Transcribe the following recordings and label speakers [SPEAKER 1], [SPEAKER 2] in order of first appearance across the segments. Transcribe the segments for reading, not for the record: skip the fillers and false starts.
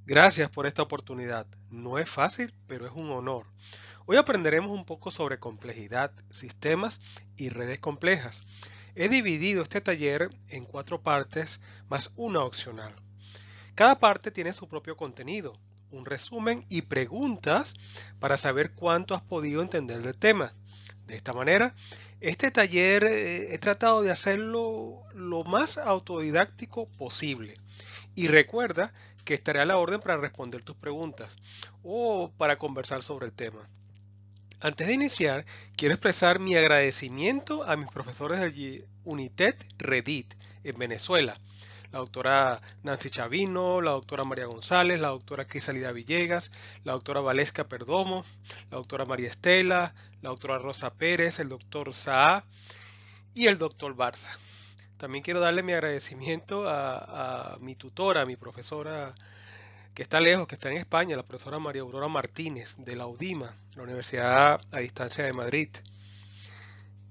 [SPEAKER 1] Gracias por esta oportunidad. No es fácil, pero es un honor. Hoy aprenderemos un poco sobre complejidad, sistemas y redes complejas. He dividido este taller en 4 partes más una opcional. Cada parte tiene su propio contenido, un resumen y preguntas para saber cuánto has podido entender del tema. De esta manera, este taller he tratado de hacerlo lo más autodidáctico posible. Y recuerda que estaré a la orden para responder tus preguntas o para conversar sobre el tema. Antes de iniciar, quiero expresar mi agradecimiento a mis profesores del United Redit en Venezuela, la doctora Nancy Chavino, la doctora María González, la doctora Crisalida Villegas, la doctora Valesca Perdomo, la doctora María Estela, la doctora Rosa Pérez, el doctor Saa y el doctor Barza. También quiero darle mi agradecimiento a mi tutora, a mi profesora que está lejos, que está en España, la profesora María Aurora Martínez de la UDIMA, la Universidad a Distancia de Madrid.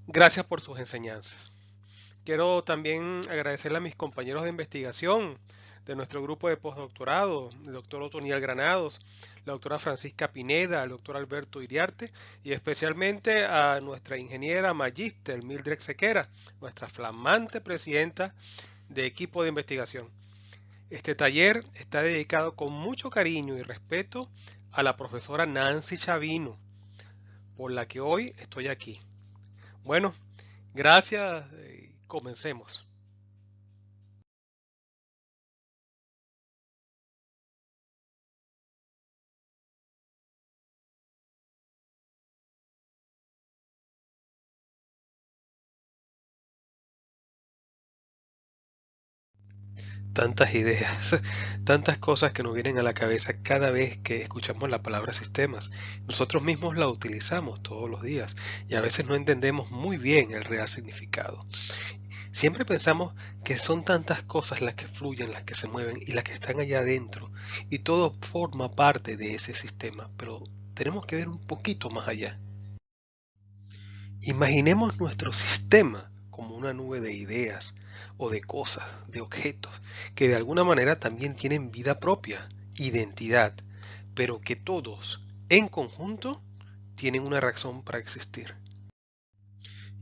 [SPEAKER 1] Gracias por sus enseñanzas. Quiero también agradecerle a mis compañeros de investigación de nuestro grupo de postdoctorado, el doctor Otoniel Granados, la doctora Francisca Pineda, el doctor Alberto Iriarte y especialmente a nuestra ingeniera magíster Mildred Sequera, nuestra flamante presidenta de equipo de investigación. Este taller está dedicado con mucho cariño y respeto a la profesora Nancy Chavino, por la que hoy estoy aquí. Bueno, gracias. Comencemos. Tantas ideas, tantas cosas que nos vienen a la cabeza cada vez que escuchamos la palabra sistemas. Nosotros mismos la utilizamos todos los días y a veces no entendemos muy bien el real significado. Siempre pensamos que son tantas cosas las que fluyen, las que se mueven y las que están allá adentro y todo forma parte de ese sistema, pero tenemos que ver un poquito más allá. Imaginemos nuestro sistema como una nube de ideas o de cosas, de objetos, que de alguna manera también tienen vida propia, identidad, pero que todos, en conjunto, tienen una razón para existir.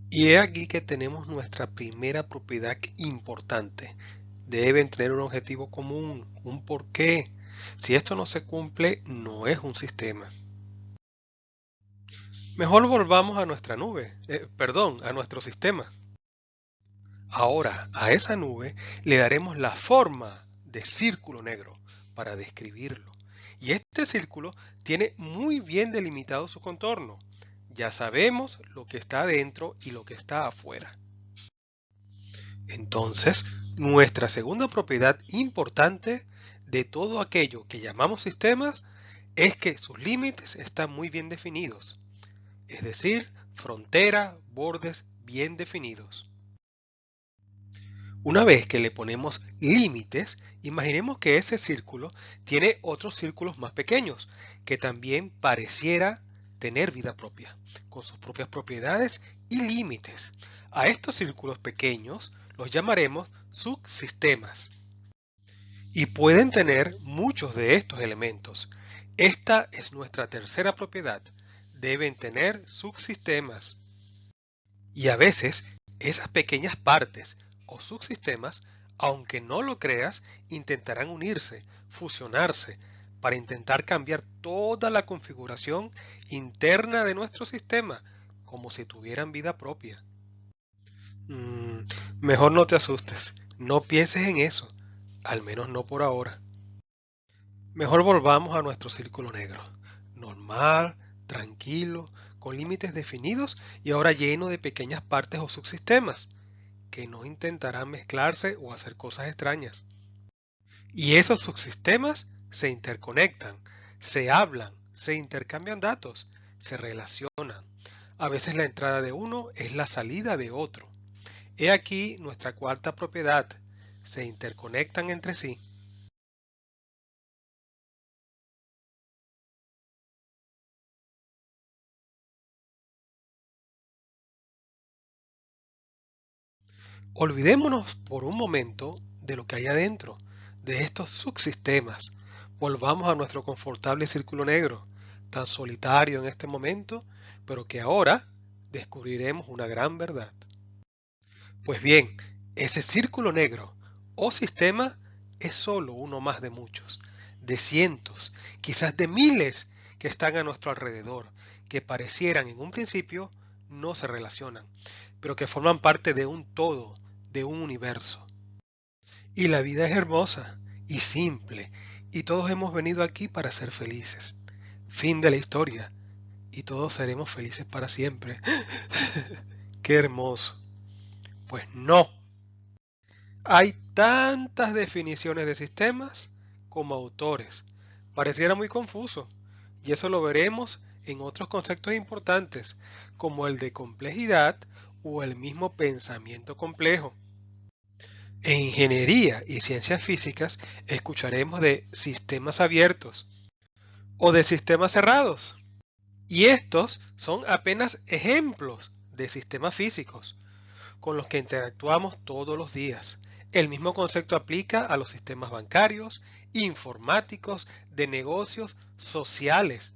[SPEAKER 1] Y he aquí que tenemos nuestra primera propiedad importante. Deben tener un objetivo común, un porqué. Si esto no se cumple, no es un sistema. Mejor volvamos a nuestra nube, perdón, a nuestro sistema. Ahora, a esa nube le daremos la forma de círculo negro para describirlo. Y este círculo tiene muy bien delimitado su contorno. Ya sabemos lo que está adentro y lo que está afuera. Entonces, nuestra segunda propiedad importante de todo aquello que llamamos sistemas es que sus límites están muy bien definidos, es decir, frontera, bordes bien definidos. Una vez que le ponemos límites, imaginemos que ese círculo tiene otros círculos más pequeños que también pareciera tener vida propia, con sus propias propiedades y límites. A estos círculos pequeños los llamaremos subsistemas y pueden tener muchos de estos elementos. Esta es nuestra tercera propiedad. Deben tener subsistemas. Y a veces esas pequeñas partes o subsistemas, aunque no lo creas, intentarán unirse, fusionarse, para intentar cambiar toda la configuración interna de nuestro sistema, como si tuvieran vida propia. Mm, Mejor no te asustes, no pienses en eso, al menos no por ahora. Mejor volvamos a nuestro círculo negro, normal, tranquilo, con límites definidos y ahora lleno de pequeñas partes o subsistemas que no intentarán mezclarse o hacer cosas extrañas. Y esos subsistemas se interconectan, se hablan, se intercambian datos, se relacionan. A veces la entrada de uno es la salida de otro. He aquí nuestra cuarta propiedad. Se interconectan entre sí. Olvidémonos por un momento de lo que hay adentro, de estos subsistemas, Volvamos a nuestro confortable círculo negro, tan solitario en este momento, pero que ahora descubriremos una gran verdad. Pues bien, ese círculo negro o sistema es solo uno más de muchos, de cientos, quizás de miles que están a nuestro alrededor, que parecieran en un principio no se relacionan, pero que forman parte de un todo, de un universo. Y la vida es hermosa y simple, y todos hemos venido aquí para ser felices. Fin de la historia, y todos seremos felices para siempre. ¡Qué hermoso! Pues no. Hay tantas definiciones de sistemas como autores. Pareciera muy confuso, y eso lo veremos en otros conceptos importantes, como el de complejidad o el mismo pensamiento complejo. En ingeniería y ciencias físicas escucharemos de sistemas abiertos o de sistemas cerrados. Y estos son apenas ejemplos de sistemas físicos con los que interactuamos todos los días. El mismo concepto aplica a los sistemas bancarios, informáticos, de negocios, sociales.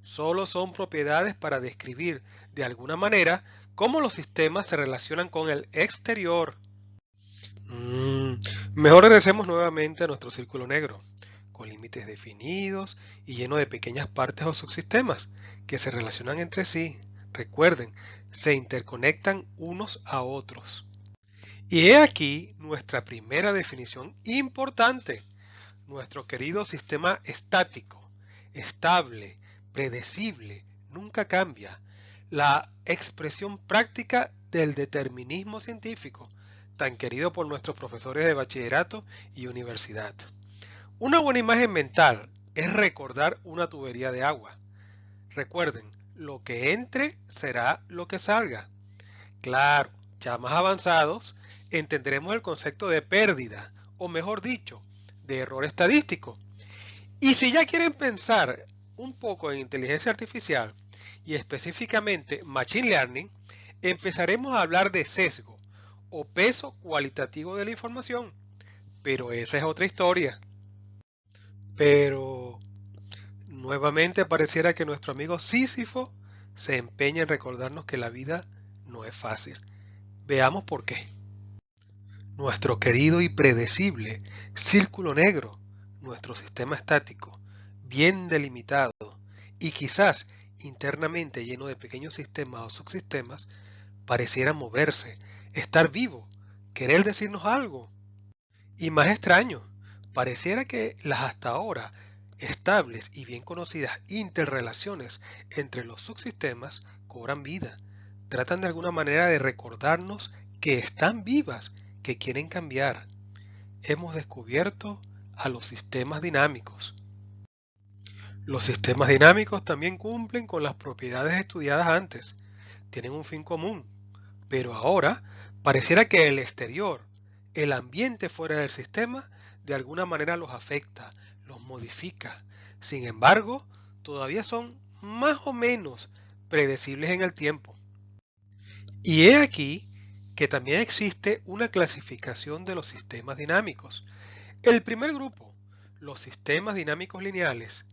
[SPEAKER 1] Solo son propiedades para describir de alguna manera cómo los sistemas se relacionan con el exterior. Mejor regresemos nuevamente a nuestro círculo negro, con límites definidos y lleno de pequeñas partes o subsistemas que se relacionan entre sí. Recuerden, se interconectan unos a otros. Y he aquí nuestra primera definición importante. Nuestro querido sistema estático, estable, predecible, nunca cambia. La expresión práctica del determinismo científico, tan querido por nuestros profesores de bachillerato y universidad. Una buena imagen mental es recordar una tubería de agua. Recuerden, lo que entre será lo que salga. Claro, ya más avanzados, entenderemos el concepto de pérdida, o mejor dicho, de error estadístico. Y si ya quieren pensar un poco en inteligencia artificial y específicamente Machine Learning, empezaremos a hablar de sesgo o peso cualitativo de la información. Pero esa es otra historia. Pero nuevamente pareciera que nuestro amigo Sísifo se empeña en recordarnos que la vida no es fácil. Veamos por qué. Nuestro querido y predecible círculo negro, nuestro sistema estático, bien delimitado y quizás internamente lleno de pequeños sistemas o subsistemas, pareciera moverse, estar vivo, querer decirnos algo. Y más extraño, pareciera que las hasta ahora estables y bien conocidas interrelaciones entre los subsistemas cobran vida, tratan de alguna manera de recordarnos que están vivas, que quieren cambiar. Hemos descubierto a los sistemas dinámicos. Los sistemas dinámicos también cumplen con las propiedades estudiadas antes, tienen un fin común, pero ahora pareciera que el exterior, el ambiente fuera del sistema, de alguna manera los afecta, los modifica. Sin embargo, todavía son más o menos predecibles en el tiempo. Y he aquí que también existe una clasificación de los sistemas dinámicos. El primer grupo, los sistemas dinámicos lineales.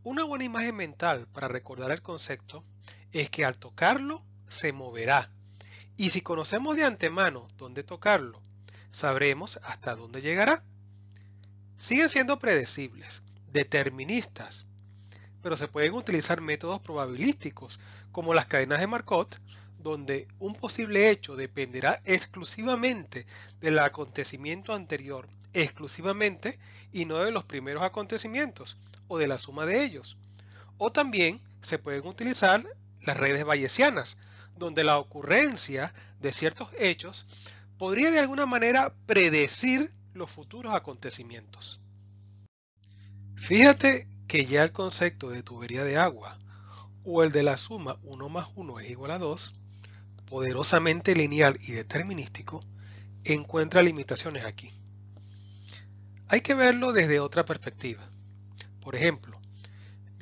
[SPEAKER 1] Una buena imagen mental para recordar el concepto es que al tocarlo se moverá. Y si conocemos de antemano dónde tocarlo, sabremos hasta dónde llegará. Siguen siendo predecibles, deterministas, pero se pueden utilizar métodos probabilísticos como las cadenas de Markov, donde un posible hecho dependerá exclusivamente del acontecimiento anterior, exclusivamente, y no de los primeros acontecimientos o de la suma de ellos. O también se pueden utilizar las redes bayesianas, donde la ocurrencia de ciertos hechos podría de alguna manera predecir los futuros acontecimientos. Fíjate que ya el concepto de tubería de agua o el de la suma 1 más 1 es igual a 2, poderosamente lineal y determinístico, encuentra limitaciones aquí. Hay que verlo desde otra perspectiva. Por ejemplo,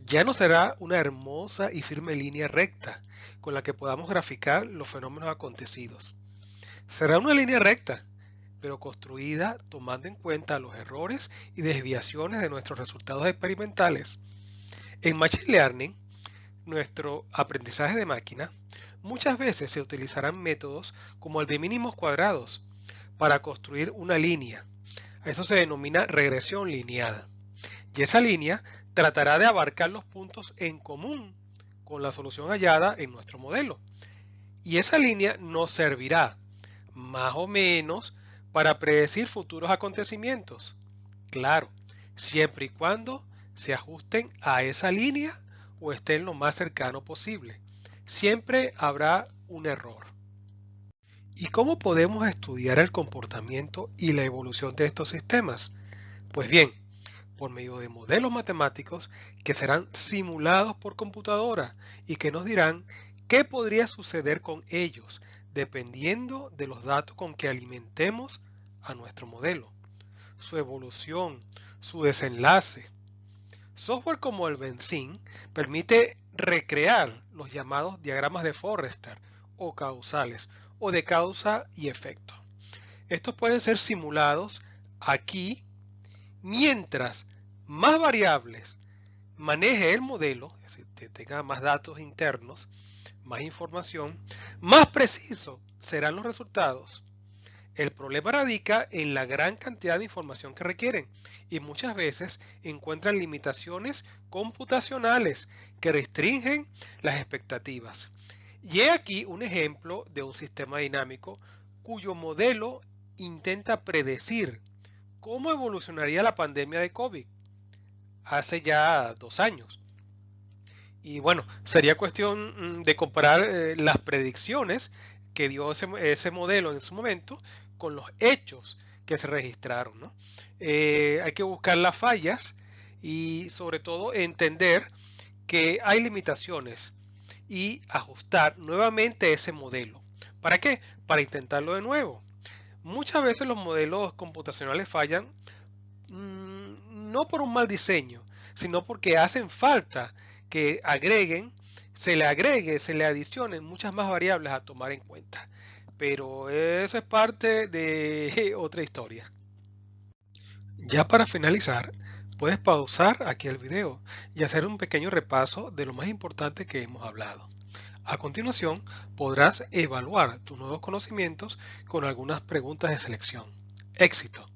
[SPEAKER 1] ya no será una hermosa y firme línea recta con la que podamos graficar los fenómenos acontecidos. Será una línea recta, pero construida tomando en cuenta los errores y desviaciones de nuestros resultados experimentales. En Machine Learning, nuestro aprendizaje de máquina, muchas veces se utilizarán métodos como el de mínimos cuadrados para construir una línea. Eso se denomina regresión lineal. Y esa línea tratará de abarcar los puntos en común con la solución hallada en nuestro modelo. Y esa línea nos servirá, más o menos, para predecir futuros acontecimientos. Claro, siempre y cuando se ajusten a esa línea o estén lo más cercano posible. Siempre habrá un error. ¿Y cómo podemos estudiar el comportamiento y la evolución de estos sistemas? Pues bien, por medio de modelos matemáticos que serán simulados por computadora y que nos dirán qué podría suceder con ellos dependiendo de los datos con que alimentemos a nuestro modelo, su evolución, su desenlace. Software como el Benzin permite recrear los llamados diagramas de Forrester o causales o de causa y efecto. Estos pueden ser simulados aquí mientras más variables maneje el modelo, es decir, que tenga más datos internos, más información, más precisos serán los resultados. El problema radica en la gran cantidad de información que requieren y muchas veces encuentran limitaciones computacionales que restringen las expectativas. Y he aquí un ejemplo de un sistema dinámico cuyo modelo intenta predecir cómo evolucionaría la pandemia de COVID hace ya 2 años. Y bueno, sería cuestión de comparar las predicciones que dio ese modelo en su momento con los hechos que se registraron, ¿no? Hay que buscar las fallas y sobre todo entender que hay limitaciones y ajustar nuevamente ese modelo. ¿Para qué? Para intentarlo de nuevo. Muchas veces los modelos computacionales fallan no por un mal diseño, sino porque hacen falta que se le adicionen muchas más variables a tomar en cuenta. Pero eso es parte de otra historia. Ya para finalizar, puedes pausar aquí el video y hacer un pequeño repaso de lo más importante que hemos hablado. A continuación, podrás evaluar tus nuevos conocimientos con algunas preguntas de selección. Éxito.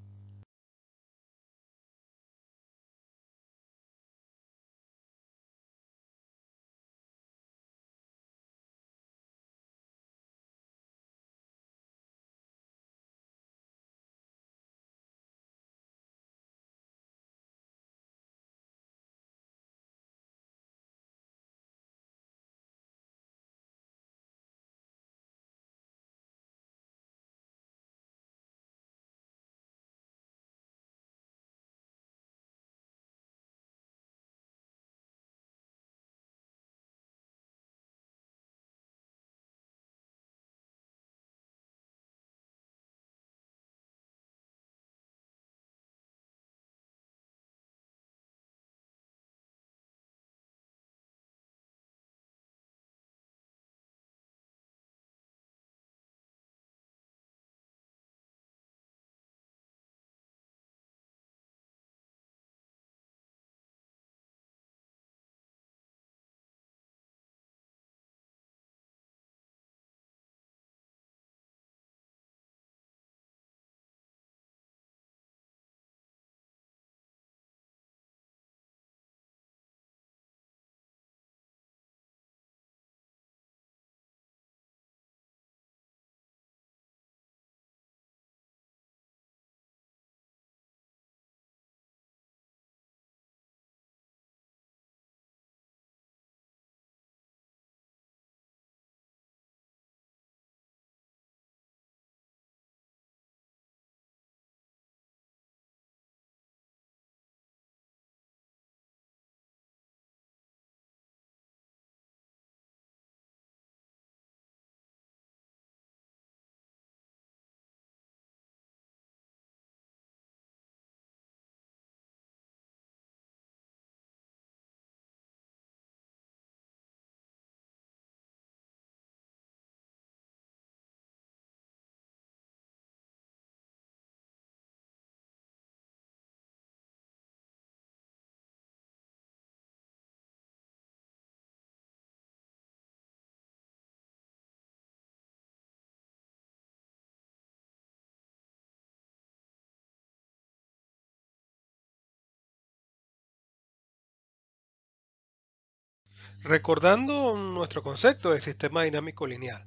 [SPEAKER 1] Recordando nuestro concepto de sistema dinámico lineal.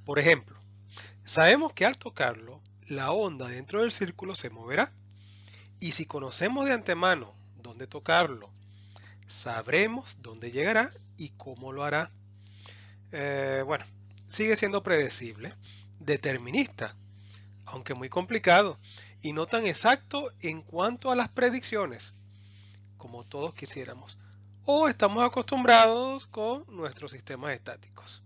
[SPEAKER 1] Por ejemplo, sabemos que al tocarlo, la onda dentro del círculo se moverá. Y si conocemos de antemano dónde tocarlo, sabremos dónde llegará y cómo lo hará. Bueno, sigue siendo predecible, determinista, aunque muy complicado, y no tan exacto en cuanto a las predicciones, como todos quisiéramos, o estamos acostumbrados con nuestros sistemas estáticos.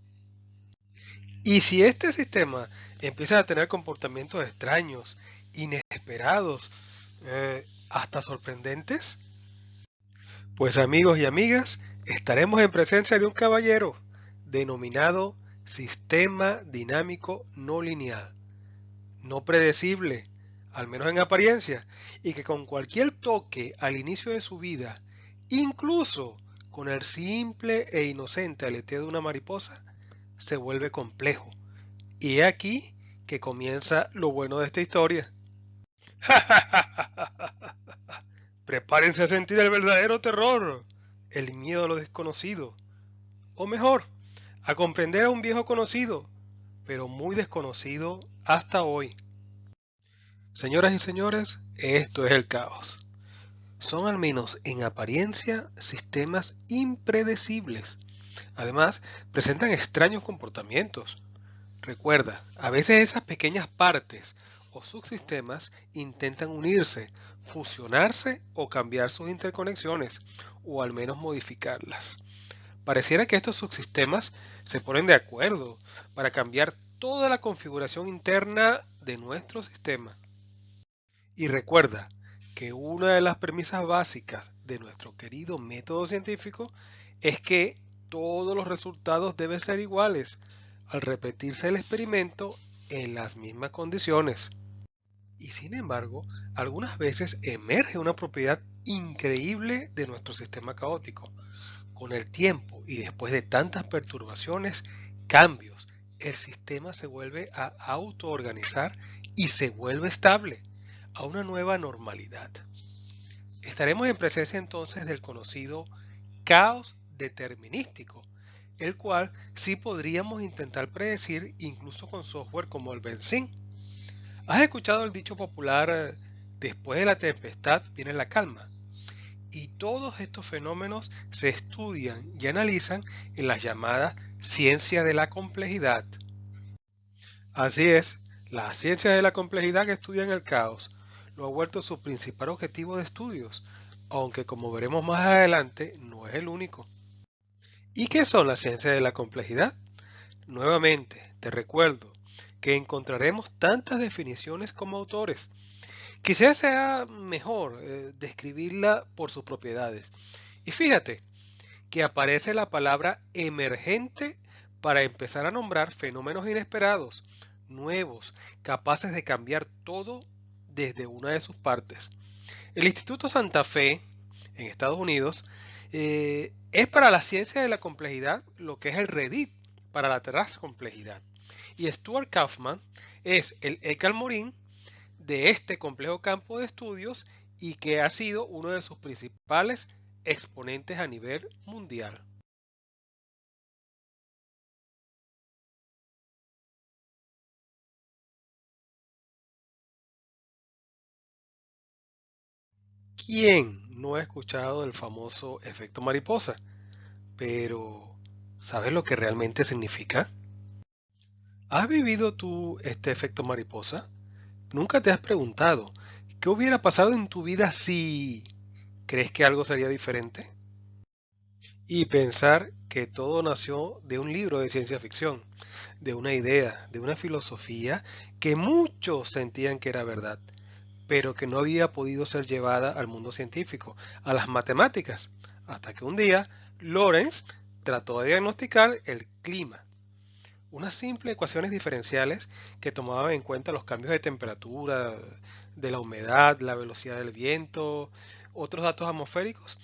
[SPEAKER 1] Y si este sistema empieza a tener comportamientos extraños, inesperados, hasta sorprendentes, pues amigos y amigas, estaremos en presencia de un caballero denominado sistema dinámico no lineal, no predecible, al menos en apariencia, y que con cualquier toque al inicio de su vida, incluso con el simple e inocente aleteo de una mariposa, se vuelve complejo. Y he aquí que comienza lo bueno de esta historia. Prepárense a sentir el verdadero terror, el miedo a lo desconocido, o mejor, a comprender a un viejo conocido, pero muy desconocido hasta hoy. Señoras y señores, esto es el caos. Son al menos en apariencia sistemas impredecibles. Además, presentan extraños comportamientos. Recuerda, a veces esas pequeñas partes o subsistemas intentan unirse, fusionarse o cambiar sus interconexiones, o al menos modificarlas. Pareciera que estos subsistemas se ponen de acuerdo para cambiar toda la configuración interna de nuestro sistema. Y recuerda que una de las premisas básicas de nuestro querido método científico es que todos los resultados deben ser iguales al repetirse el experimento en las mismas condiciones. Y sin embargo, algunas veces emerge una propiedad increíble de nuestro sistema caótico. Con el tiempo y después de tantas perturbaciones, cambios, el sistema se vuelve a autoorganizar y se vuelve estable, a una nueva normalidad. Estaremos en presencia entonces del conocido caos determinístico, el cual sí podríamos intentar predecir incluso con software como el Benzin. ¿Has escuchado el dicho popular, después de la tempestad viene la calma? Y todos estos fenómenos se estudian y analizan en las llamadas ciencias de la complejidad. Así es, la ciencia de la complejidad que estudian el caos lo ha vuelto su principal objetivo de estudios, aunque como veremos más adelante no es el único. ¿Y qué son las ciencias de la complejidad? Nuevamente, te recuerdo que encontraremos tantas definiciones como autores. Quizás sea mejor describirla por sus propiedades. Y fíjate que aparece la palabra emergente para empezar a nombrar fenómenos inesperados, nuevos, capaces de cambiar todo desde una de sus partes. El Instituto Santa Fe, en Estados Unidos, es para la ciencia de la complejidad lo que es el Reddit para la transcomplejidad. Y Stuart Kauffman es el Ekal Morin de este complejo campo de estudios y que ha sido uno de sus principales exponentes a nivel mundial. ¿Quién no ha escuchado el famoso efecto mariposa? Pero, ¿sabes lo que realmente significa? ¿Has vivido tú este efecto mariposa? ¿Nunca te has preguntado qué hubiera pasado en tu vida si crees que algo sería diferente? Y pensar que todo nació de un libro de ciencia ficción, de una idea, de una filosofía que muchos sentían que era verdad, pero que no había podido ser llevada al mundo científico, a las matemáticas, hasta que un día Lorentz trató de diagnosticar el clima. Unas simples ecuaciones diferenciales que tomaban en cuenta los cambios de temperatura, de la humedad, la velocidad del viento, otros datos atmosféricos.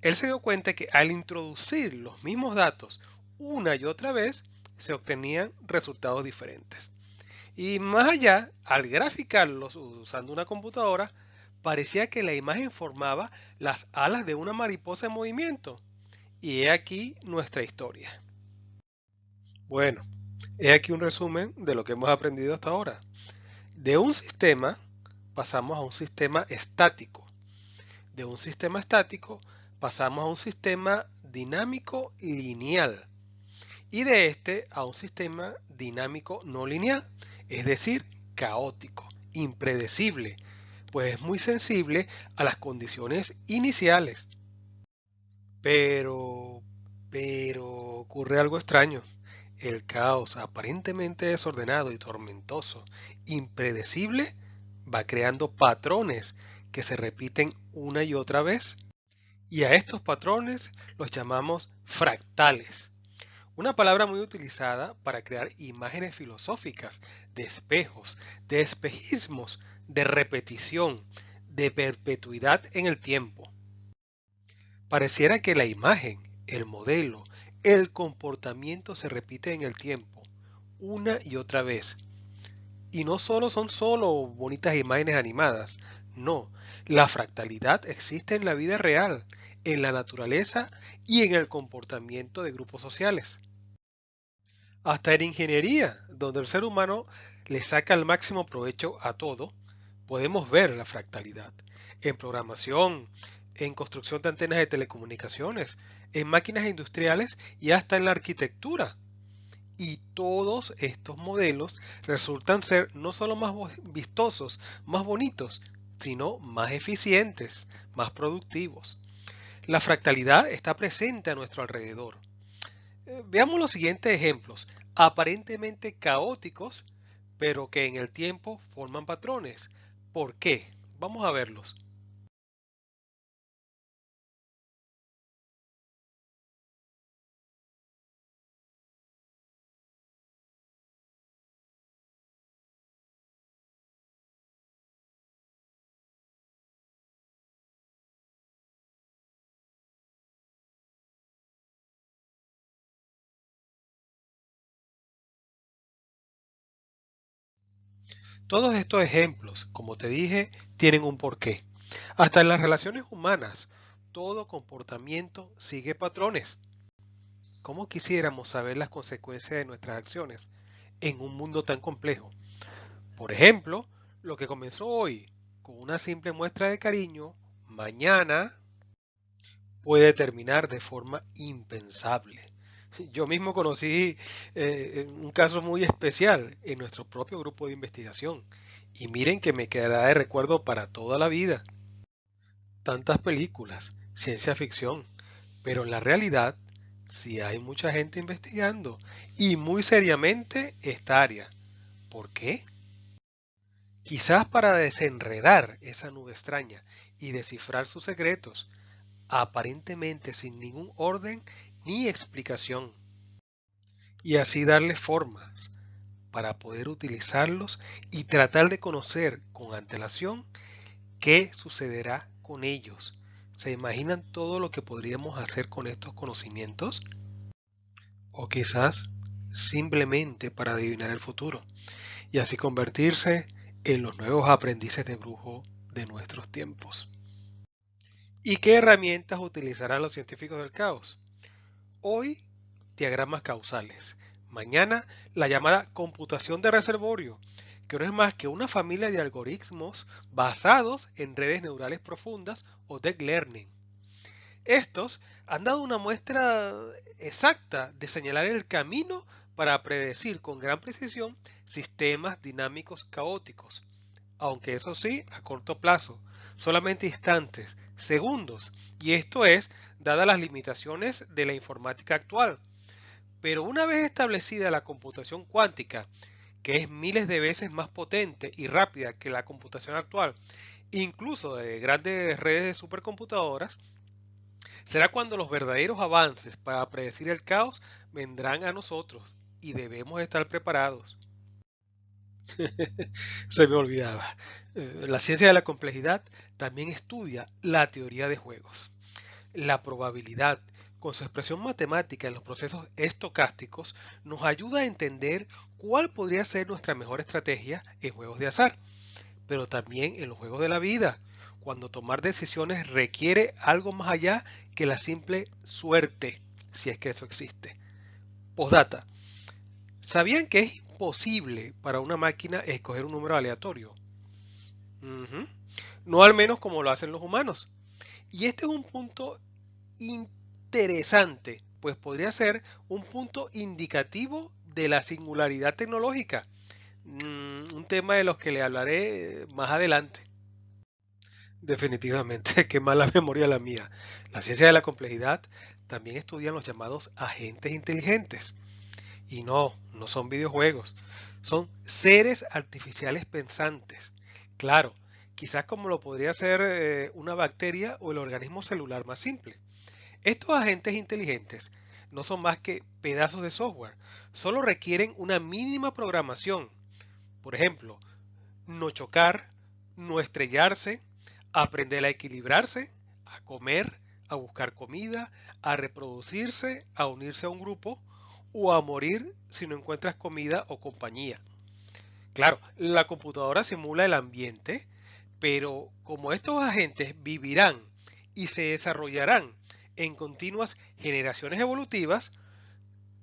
[SPEAKER 1] Él se dio cuenta que al introducir los mismos datos una y otra vez, se obtenían resultados diferentes. Y más allá, al graficarlos usando una computadora, parecía que la imagen formaba las alas de una mariposa en movimiento. Y he aquí nuestra historia. Bueno, he aquí un resumen de lo que hemos aprendido hasta ahora. De un sistema pasamos a un sistema estático. De un sistema estático pasamos a un sistema dinámico lineal. Y de este a un sistema dinámico no lineal, es decir, caótico, impredecible, pues es muy sensible a las condiciones iniciales. Pero, pero ocurre algo extraño. El caos aparentemente desordenado y tormentoso, impredecible, va creando patrones que se repiten una y otra vez. Y a estos patrones los llamamos fractales. Una palabra muy utilizada para crear imágenes filosóficas de espejos, de espejismos, de repetición, de perpetuidad en el tiempo. Pareciera que la imagen, el modelo, el comportamiento se repite en el tiempo, una y otra vez. Y no solo bonitas imágenes animadas, no, la fractalidad existe en la vida real, en la naturaleza y en el comportamiento de grupos sociales. Hasta en ingeniería, donde el ser humano le saca el máximo provecho a todo, podemos ver la fractalidad. En programación, en construcción de antenas de telecomunicaciones, en máquinas industriales y hasta en la arquitectura. Y todos estos modelos resultan ser no solo más vistosos, más bonitos, sino más eficientes, más productivos. La fractalidad está presente a nuestro alrededor. Veamos los siguientes ejemplos, aparentemente caóticos, pero que en el tiempo forman patrones. ¿Por qué? Vamos a verlos. Todos estos ejemplos, como te dije, tienen un porqué. Hasta en las relaciones humanas, todo comportamiento sigue patrones. ¿Cómo quisiéramos saber las consecuencias de nuestras acciones en un mundo tan complejo? Por ejemplo, lo que comenzó hoy con una simple muestra de cariño, mañana puede terminar de forma impensable. Yo mismo conocí un caso muy especial en nuestro propio grupo de investigación y miren que me quedará de recuerdo para toda la vida. Tantas películas, ciencia ficción, pero en la realidad sí hay mucha gente investigando y muy seriamente esta área. ¿Por qué? Quizás para desenredar esa nube extraña y descifrar sus secretos, aparentemente sin ningún orden ni explicación, y así darle formas para poder utilizarlos y tratar de conocer con antelación qué sucederá con ellos. ¿Se imaginan todo lo que podríamos hacer con estos conocimientos? O quizás simplemente para adivinar el futuro y así convertirse en los nuevos aprendices de brujo de nuestros tiempos. ¿Y qué herramientas utilizarán los científicos del caos? Hoy, diagramas causales. Mañana, la llamada computación de reservorio, que no es más que una familia de algoritmos basados en redes neurales profundas o deep learning. Estos han dado una muestra exacta de señalar el camino para predecir con gran precisión sistemas dinámicos caóticos, aunque eso sí, a corto plazo, solamente instantes, segundos, y esto es dadas las limitaciones de la informática actual. Pero una vez establecida la computación cuántica, que es miles de veces más potente y rápida que la computación actual, incluso de grandes redes de supercomputadoras, será cuando los verdaderos avances para predecir el caos vendrán a nosotros y debemos estar preparados. Se me olvidaba. La ciencia de la complejidad también estudia la teoría de juegos. La probabilidad, con su expresión matemática en los procesos estocásticos, nos ayuda a entender cuál podría ser nuestra mejor estrategia en juegos de azar, pero también en los juegos de la vida, cuando tomar decisiones requiere algo más allá que la simple suerte, si es que eso existe. Postdata. ¿Sabían que es imposible para una máquina escoger un número aleatorio? Ujú. No al menos como lo hacen los humanos. Y este es un punto interesante, pues podría ser un punto indicativo de la singularidad tecnológica, un tema de los que le hablaré más adelante. Definitivamente, qué mala memoria la mía. La ciencia de la complejidad también estudian los llamados agentes inteligentes. Y no son videojuegos, son seres artificiales pensantes. Claro, quizás como lo podría ser una bacteria o el organismo celular más simple. Estos agentes inteligentes no son más que pedazos de software, solo requieren una mínima programación. Por ejemplo, no chocar, no estrellarse, aprender a equilibrarse, a comer, a buscar comida, a reproducirse, a unirse a un grupo o a morir si no encuentras comida o compañía. Claro, la computadora simula el ambiente, pero como estos agentes vivirán y se desarrollarán en continuas generaciones evolutivas,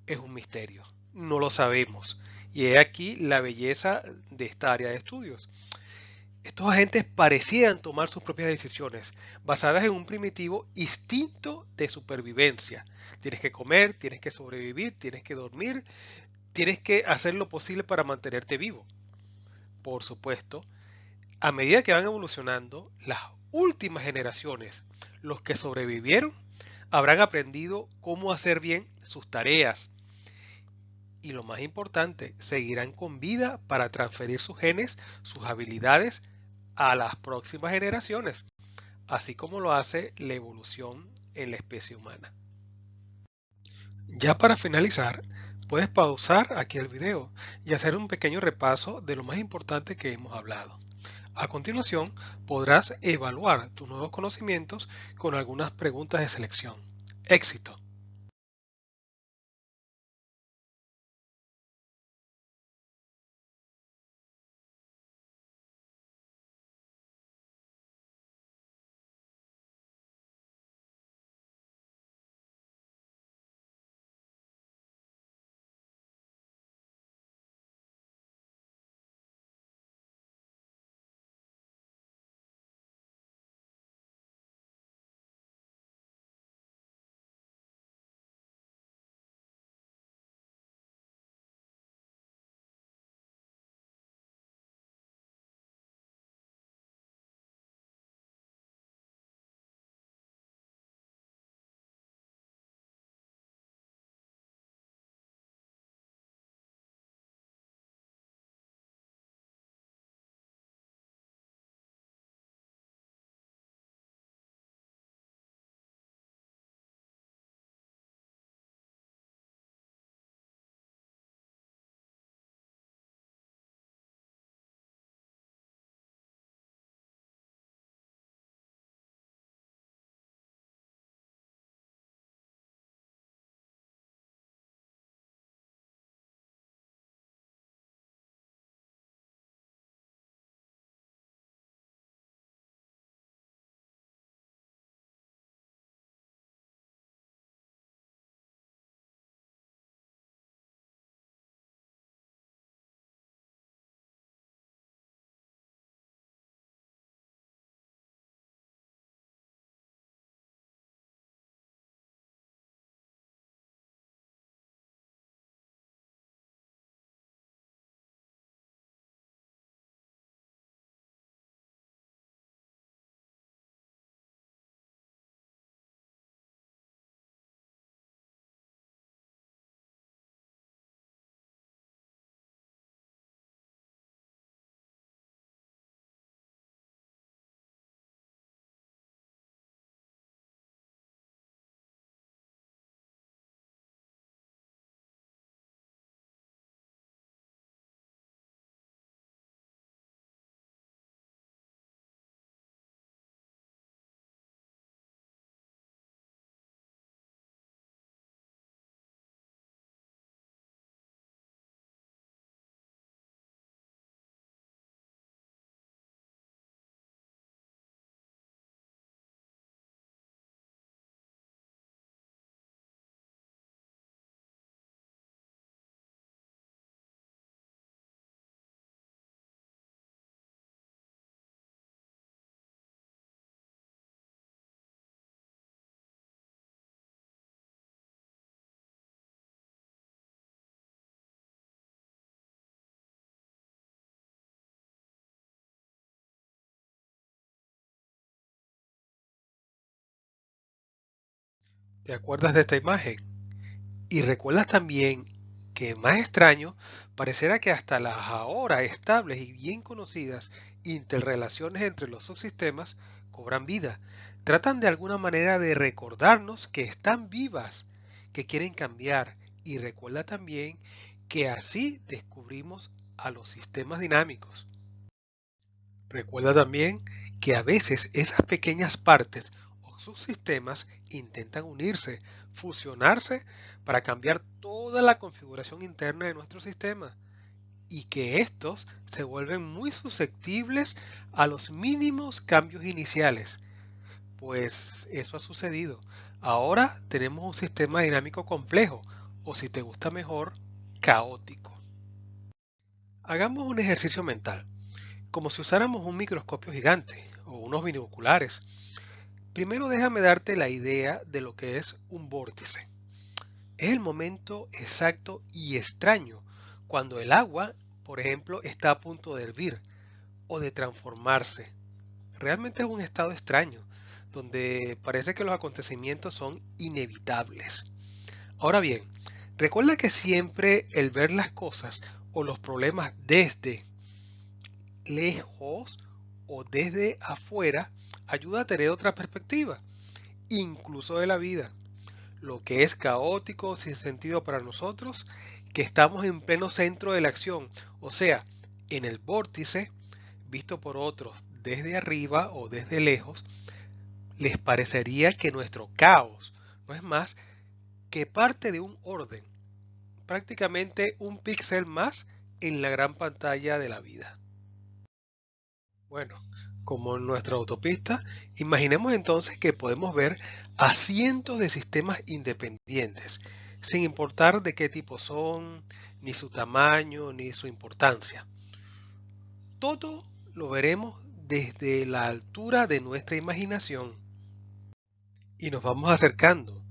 [SPEAKER 1] es un misterio. No lo sabemos. Y he aquí la belleza de esta área de estudios. Estos agentes parecían tomar sus propias decisiones, basadas en un primitivo instinto de supervivencia. Tienes que comer, tienes que sobrevivir, tienes que dormir, tienes que hacer lo posible para mantenerte vivo. Por supuesto, a medida que van evolucionando, las últimas generaciones, los que sobrevivieron, habrán aprendido cómo hacer bien sus tareas. Y lo más importante, seguirán con vida para transferir sus genes, sus habilidades a las próximas generaciones, así como lo hace la evolución en la especie humana. Ya para finalizar, puedes pausar aquí el video y hacer un pequeño repaso de lo más importante que hemos hablado. A continuación, podrás evaluar tus nuevos conocimientos con algunas preguntas de selección. Éxito. ¿Te acuerdas de esta imagen? Y recuerdas también que más extraño, pareciera que hasta las ahora estables y bien conocidas interrelaciones entre los subsistemas cobran vida. Tratan de alguna manera de recordarnos que están vivas, que quieren cambiar. Y recuerda también que así descubrimos a los sistemas dinámicos. Recuerda también que a veces esas pequeñas partes o subsistemas intentan unirse, fusionarse para cambiar toda la configuración interna de nuestro sistema y que estos se vuelven muy susceptibles a los mínimos cambios iniciales. Pues eso ha sucedido. Ahora tenemos un sistema dinámico complejo o si te gusta mejor, caótico. Hagamos un ejercicio mental, como si usáramos un microscopio gigante o unos binoculares. Primero déjame darte la idea de lo que es un vórtice. Es el momento exacto y extraño cuando el agua, por ejemplo, está a punto de hervir o de transformarse. Realmente es un estado extraño, donde parece que los acontecimientos son inevitables. Ahora bien, recuerda que siempre el ver las cosas o los problemas desde lejos o desde afuera ayuda a tener otra perspectiva, incluso de la vida. Lo que es caótico sin sentido para nosotros, que estamos en pleno centro de la acción, o sea, en el vórtice, visto por otros desde arriba o desde lejos, les parecería que nuestro caos no es más que parte de un orden, prácticamente un píxel más en la gran pantalla de la vida. Bueno, como en nuestra autopista, imaginemos entonces que podemos ver a cientos de sistemas independientes, sin importar de qué tipo son, ni su tamaño, ni su importancia. Todo lo veremos desde la altura de nuestra imaginación y nos vamos acercando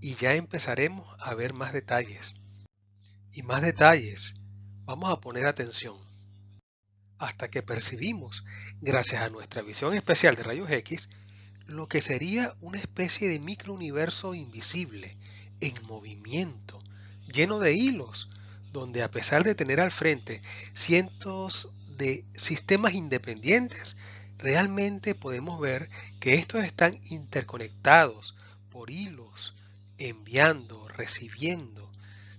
[SPEAKER 1] y ya empezaremos a ver más detalles. Y más detalles. Vamos a poner atención hasta que percibimos, gracias a nuestra visión especial de rayos X, lo que sería una especie de microuniverso invisible, en movimiento, lleno de hilos, donde a pesar de tener al frente cientos de sistemas independientes, realmente podemos ver que estos están interconectados por hilos, enviando, recibiendo,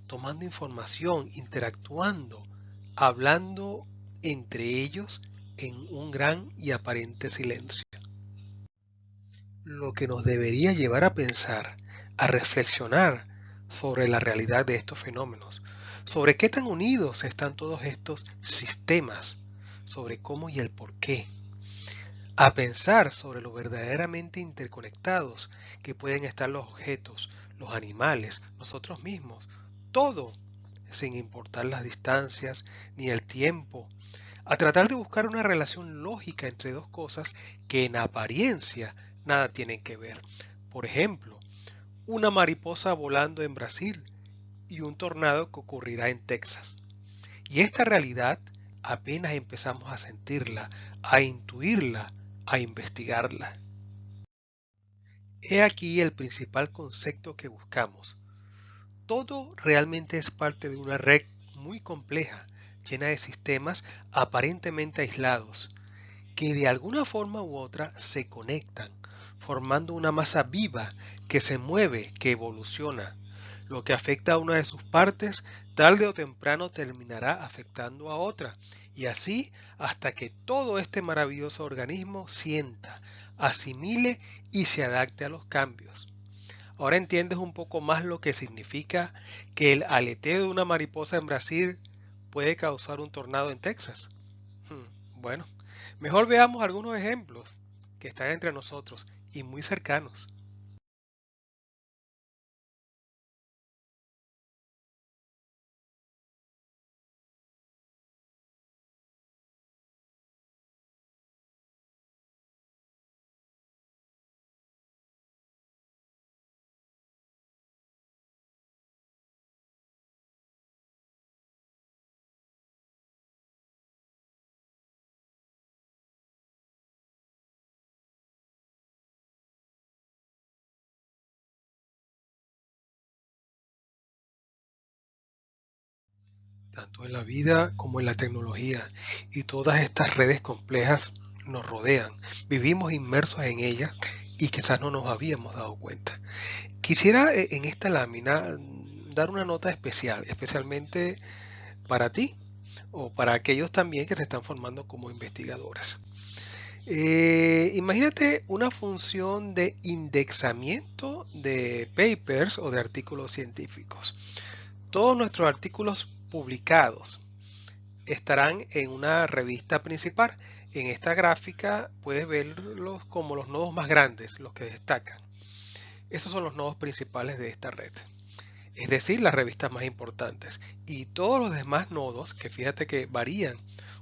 [SPEAKER 1] tomando información, interactuando, hablando entre ellos en un gran y aparente silencio. Lo que nos debería llevar a pensar, a reflexionar sobre la realidad de estos fenómenos, sobre qué tan unidos están todos estos sistemas, sobre cómo y el por qué, a pensar sobre lo verdaderamente interconectados que pueden estar los objetos, los animales, nosotros mismos, todo, sin importar las distancias ni el tiempo, a tratar de buscar una relación lógica entre dos cosas que en apariencia nada tienen que ver. Por ejemplo, una mariposa volando en Brasil y un tornado que ocurrirá en Texas. Y esta realidad apenas empezamos a sentirla, a intuirla, a investigarla. He aquí el principal concepto que buscamos. Todo realmente es parte de una red muy compleja, llena de sistemas aparentemente aislados, que de alguna forma u otra se conectan, formando una masa viva que se mueve, que evoluciona. Lo que afecta a una de sus partes, tarde o temprano terminará afectando a otra, y así hasta que todo este maravilloso organismo sienta, asimile y se adapte a los cambios. Ahora entiendes un poco más lo que significa que el aleteo de una mariposa en Brasil puede causar un tornado en Texas. Bueno, mejor veamos algunos ejemplos que están entre nosotros y muy cercanos. tanto en la vida como en la tecnología, y todas estas redes complejas nos rodean. Vivimos inmersos en ellas y quizás no nos habíamos dado cuenta. Quisiera en esta lámina dar una nota especial, especialmente para ti o para aquellos también que se están formando como investigadores. Imagínate una función de indexamiento de papers o de artículos científicos. Todos nuestros artículos publicados estarán en una revista principal. En esta gráfica puedes verlos como los nodos más grandes, los que destacan. Esos son los nodos principales de esta red, es decir, las revistas más importantes. Y todos los demás nodos, que fíjate que varían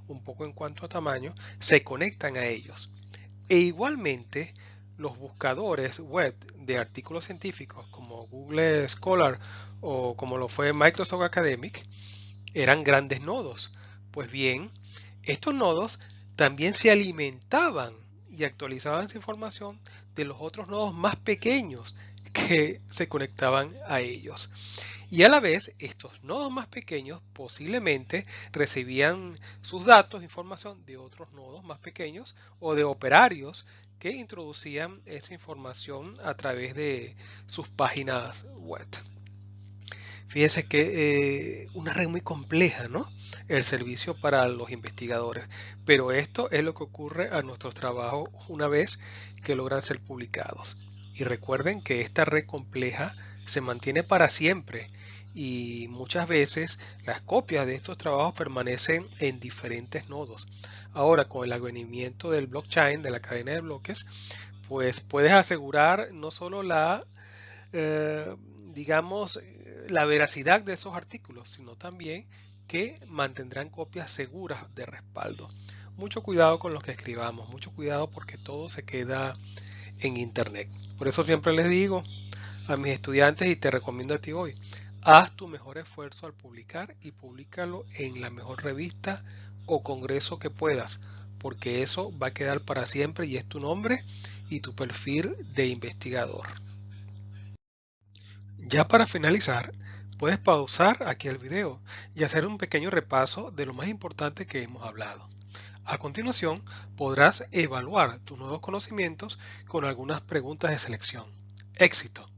[SPEAKER 1] un poco en cuanto a tamaño, se conectan a ellos. E igualmente, los buscadores web de artículos científicos como Google Scholar o como lo fue Microsoft Academic eran grandes nodos. Pues bien, estos nodos también se alimentaban y actualizaban su información de los otros nodos más pequeños que se conectaban a ellos. Y a la vez, estos nodos más pequeños posiblemente recibían sus datos, información de otros nodos más pequeños o de operarios que introducían esa información a través de sus páginas web. Fíjense que una red muy compleja, ¿no? El servicio para los investigadores. Pero esto es lo que ocurre a nuestros trabajos una vez que logran ser publicados. Y recuerden que esta red compleja se mantiene para siempre y muchas veces las copias de estos trabajos permanecen en diferentes nodos. Ahora, con el advenimiento del blockchain, de la cadena de bloques, pues puedes asegurar no solo eh, digamos, la veracidad de esos artículos, sino también que mantendrán copias seguras de respaldo. Mucho cuidado con lo que escribamos, mucho cuidado porque todo se queda en internet. Por eso siempre les digo a mis estudiantes y te recomiendo a ti hoy, haz tu mejor esfuerzo al publicar y públicalo en la mejor revista o congreso que puedas, porque eso va a quedar para siempre y es tu nombre y tu perfil de investigador. Ya para finalizar, puedes pausar aquí el video y hacer un pequeño repaso de lo más importante que hemos hablado. A continuación, podrás evaluar tus nuevos conocimientos con algunas preguntas de selección. Éxito.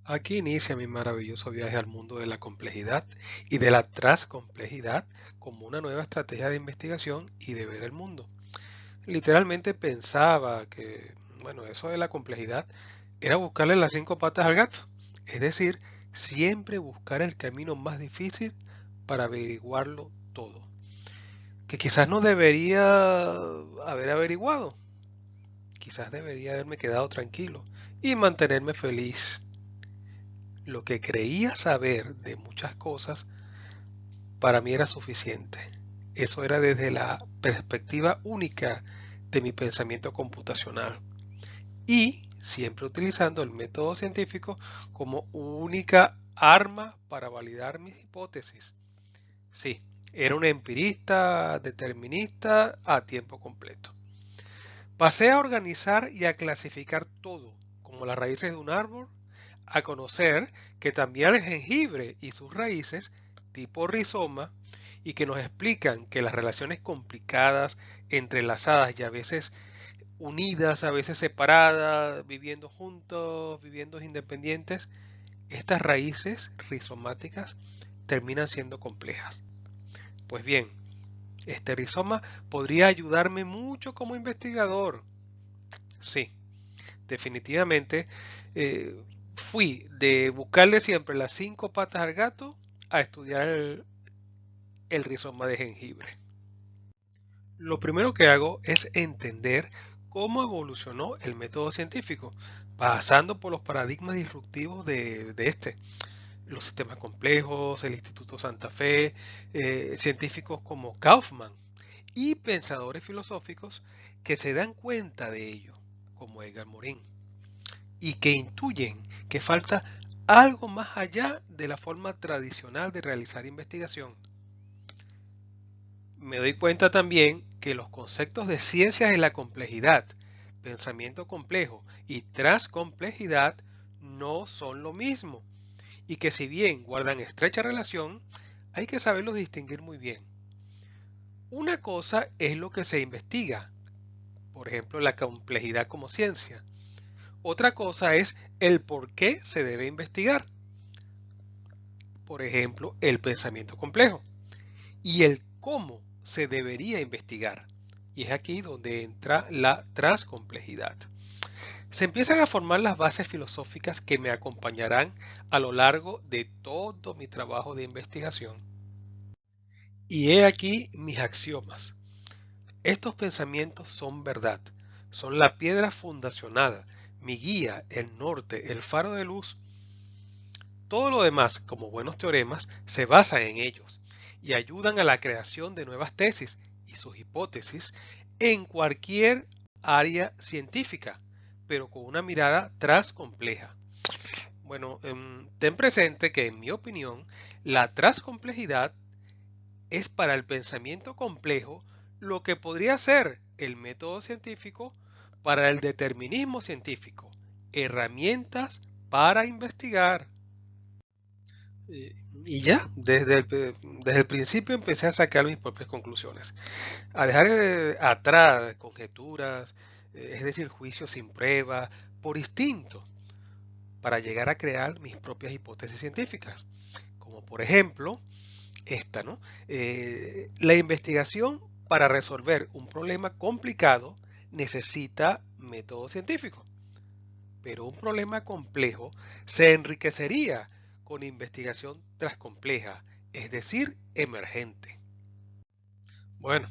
[SPEAKER 1] Aquí inicia mi maravilloso viaje al mundo de la complejidad y de la transcomplejidad como una nueva estrategia de investigación y de ver el mundo. Literalmente pensaba que, bueno, eso de la complejidad era buscarle las 5 patas al gato, es decir, siempre buscar el camino más difícil para averiguarlo todo, que quizás no debería haber averiguado, quizás debería haberme quedado tranquilo y mantenerme feliz. Lo que creía saber de muchas cosas para mí era suficiente. Eso era desde la perspectiva única de mi pensamiento computacional y siempre utilizando el método científico como única arma para validar mis hipótesis. Sí, era un empirista determinista a tiempo completo. Pasé a organizar y a clasificar todo, como las raíces de un árbol, a conocer que también el jengibre y sus raíces, tipo rizoma, y que nos explican que las relaciones complicadas, entrelazadas y a veces unidas, a veces separadas, viviendo juntos, viviendo independientes, estas raíces rizomáticas terminan siendo complejas. Pues bien, este rizoma podría ayudarme mucho como investigador. Sí, definitivamente fui de buscarle siempre las 5 patas al gato a estudiar el rizoma de jengibre. Lo primero que hago es entender cómo evolucionó el método científico, pasando por los paradigmas disruptivos de este, los sistemas complejos, el Instituto Santa Fe, científicos como Kaufman y pensadores filosóficos que se dan cuenta de ello, como Edgar Morin, y que intuyen que falta algo más allá de la forma tradicional de realizar investigación. Me doy cuenta también que los conceptos de ciencias de la complejidad, pensamiento complejo y transcomplejidad no son lo mismo y que si bien guardan estrecha relación, hay que saberlos distinguir muy bien. Una cosa es lo que se investiga, por ejemplo, la complejidad como ciencia. Otra cosa es el por qué se debe investigar, por ejemplo, el pensamiento complejo, y el cómo se debería investigar. Y es aquí donde entra la transcomplejidad. Se empiezan a formar las bases filosóficas que me acompañarán a lo largo de todo mi trabajo de investigación. Y he aquí mis axiomas. Estos pensamientos son verdad, son la piedra fundacional, mi guía, el norte, el faro de luz. Todo lo demás, como buenos teoremas, se basa en ellos y ayudan a la creación de nuevas tesis y sus hipótesis en cualquier área científica, pero con una mirada transcompleja. Bueno, ten presente que en mi opinión, la transcomplejidad es para el pensamiento complejo lo que podría ser el método científico para el determinismo científico, herramientas para investigar. Y ya, desde el principio empecé a sacar mis propias conclusiones, a dejar atrás conjeturas, es decir, juicios sin prueba, por instinto, para llegar a crear mis propias hipótesis científicas, como por ejemplo esta, ¿no? La investigación para resolver un problema complicado necesita método científico, pero un problema complejo se enriquecería con investigación transcompleja, es decir, emergente. Bueno,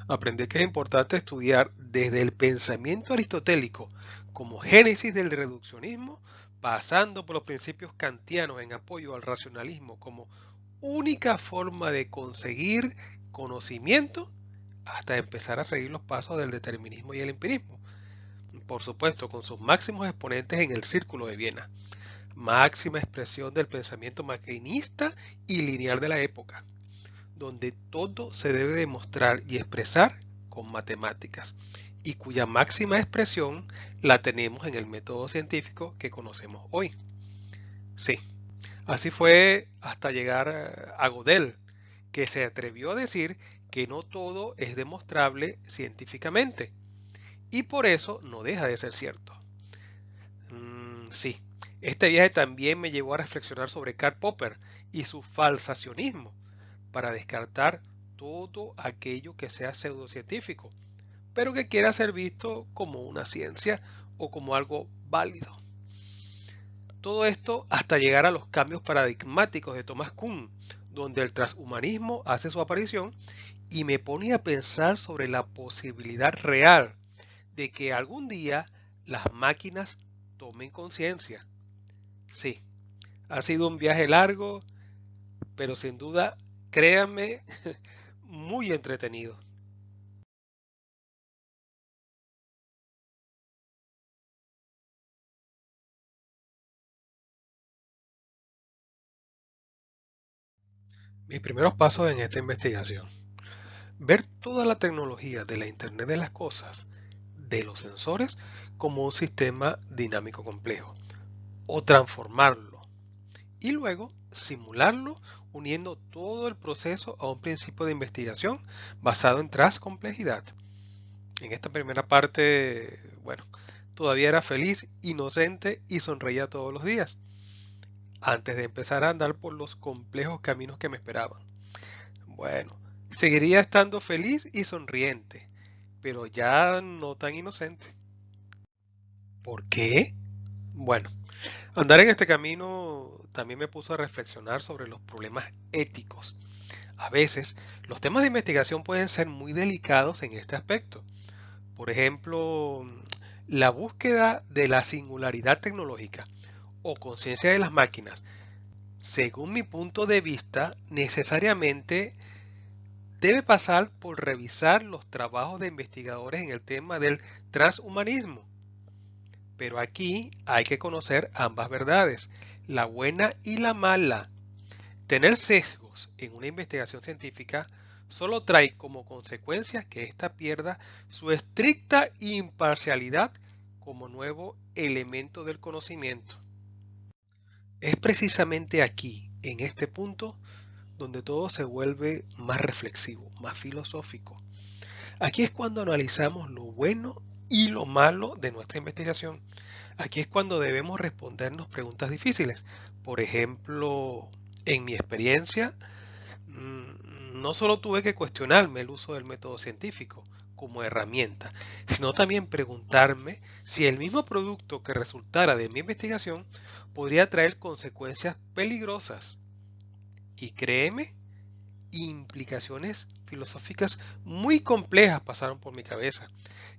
[SPEAKER 1] aprendí que es importante estudiar desde el pensamiento aristotélico como génesis del reduccionismo, pasando por los principios kantianos en apoyo al racionalismo como única forma de conseguir conocimiento, hasta empezar a seguir los pasos del determinismo y el empirismo. Por supuesto, con sus máximos exponentes en el Círculo de Viena, máxima expresión del pensamiento maquinista y lineal de la época, donde todo se debe demostrar y expresar con matemáticas, y cuya máxima expresión la tenemos en el método científico que conocemos hoy. Sí, así fue hasta llegar a Gödel, que se atrevió a decir que no todo es demostrable científicamente, y por eso no deja de ser cierto. Sí, este viaje también me llevó a reflexionar sobre Karl Popper y su falsacionismo, para descartar todo aquello que sea pseudocientífico, pero que quiera ser visto como una ciencia o como algo válido. Todo esto hasta llegar a los cambios paradigmáticos de Thomas Kuhn, donde el transhumanismo hace su aparición y me pone a pensar sobre la posibilidad real de que algún día las máquinas tomen conciencia. Sí, ha sido un viaje largo, pero sin duda, créanme, muy entretenido. Mis primeros pasos en esta investigación. Ver toda la tecnología de la Internet de las cosas, de los sensores, como un sistema dinámico complejo, o transformarlo, y luego simularlo uniendo todo el proceso a un principio de investigación basado en transcomplejidad. En esta primera parte, bueno, todavía era feliz, inocente y sonreía todos los días, antes de empezar a andar por los complejos caminos que me esperaban. Bueno, seguiría estando feliz y sonriente, pero ya no tan inocente. ¿Por qué? Bueno, andar en este camino también me puso a reflexionar sobre los problemas éticos. A veces, los temas de investigación pueden ser muy delicados en este aspecto. Por ejemplo, la búsqueda de la singularidad tecnológica o conciencia de las máquinas, según mi punto de vista, necesariamente debe pasar por revisar los trabajos de investigadores en el tema del transhumanismo. Pero aquí hay que conocer ambas verdades, la buena y la mala. Tener sesgos en una investigación científica solo trae como consecuencia que ésta pierda su estricta imparcialidad como nuevo elemento del conocimiento. Es precisamente aquí, en este punto, donde todo se vuelve más reflexivo, más filosófico. Aquí es cuando analizamos lo bueno y lo malo de nuestra investigación. Aquí es cuando debemos respondernos preguntas difíciles. Por ejemplo, en mi experiencia, no solo tuve que cuestionarme el uso del método científico como herramienta, sino también preguntarme si el mismo producto que resultara de mi investigación podría traer consecuencias peligrosas. Y créeme, implicaciones filosóficas muy complejas pasaron por mi cabeza,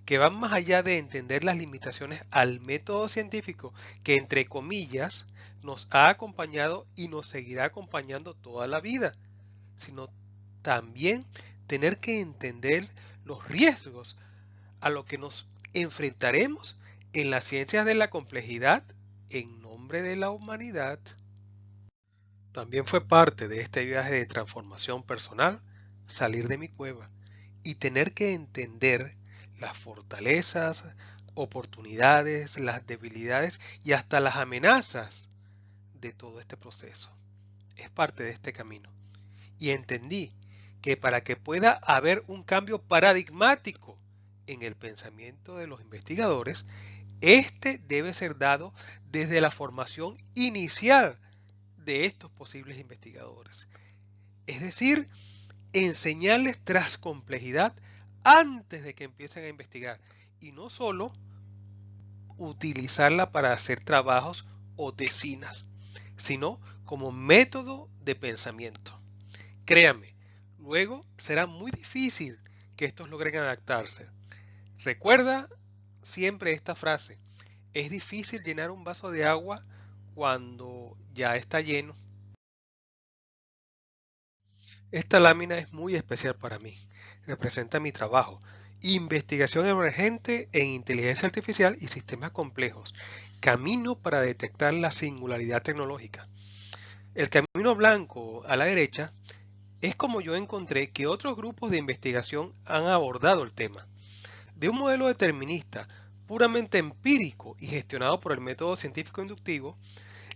[SPEAKER 1] que van más allá de entender las limitaciones al método científico que, entre comillas, nos ha acompañado y nos seguirá acompañando toda la vida, sino también tener que entender los riesgos a los que nos enfrentaremos en las ciencias de la complejidad en nombre de la humanidad. También fue parte de este viaje de transformación personal salir de mi cueva y tener que entender las fortalezas, oportunidades, las debilidades y hasta las amenazas de todo este proceso. Es parte de este camino. Y entendí que para que pueda haber un cambio paradigmático en el pensamiento de los investigadores, este debe ser dado desde la formación inicial de estos posibles investigadores. Es decir, enseñarles tras complejidad antes de que empiecen a investigar y no solo utilizarla para hacer trabajos o tesinas, sino como método de pensamiento. Créanme, luego será muy difícil que estos logren adaptarse. Recuerda siempre esta frase, es difícil llenar un vaso de agua cuando ya está lleno. Esta lámina es muy especial para mí. Representa mi trabajo. Investigación emergente en inteligencia artificial y sistemas complejos. Camino para detectar la singularidad tecnológica. El camino blanco a la derecha es como yo encontré que otros grupos de investigación han abordado el tema. De un modelo determinista puramente empírico y gestionado por el método científico inductivo,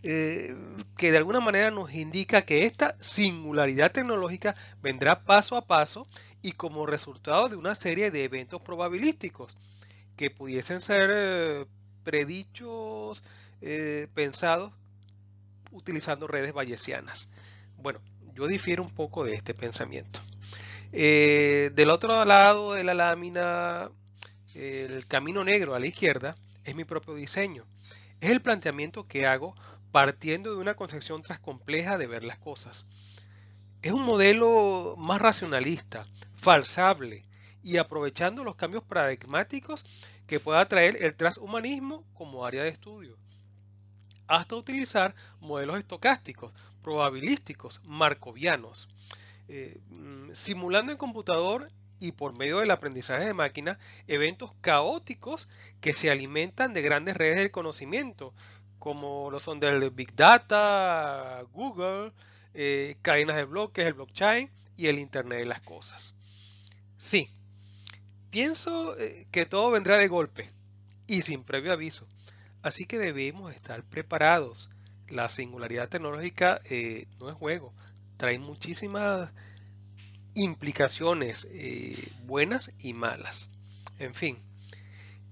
[SPEAKER 1] que de alguna manera nos indica que esta singularidad tecnológica vendrá paso a paso y como resultado de una serie de eventos probabilísticos que pudiesen ser predichos, pensados utilizando redes bayesianas. Bueno, yo difiero un poco de este pensamiento. Del otro lado de la lámina, el camino negro a la izquierda es mi propio diseño. Es el planteamiento que hago partiendo de una concepción compleja de ver las cosas. Es un modelo más racionalista, falsable y aprovechando los cambios paradigmáticos que pueda traer el transhumanismo como área de estudio, hasta utilizar modelos estocásticos, probabilísticos, markovianos, simulando en computador y por medio del aprendizaje de máquina eventos caóticos que se alimentan de grandes redes del conocimiento, como lo son del Big Data, Google, cadenas de bloques, el blockchain y el Internet de las cosas. Sí, pienso que todo vendrá de golpe y sin previo aviso, así que debemos estar preparados. La singularidad tecnológica no es juego, trae muchísimas implicaciones buenas y malas. En fin,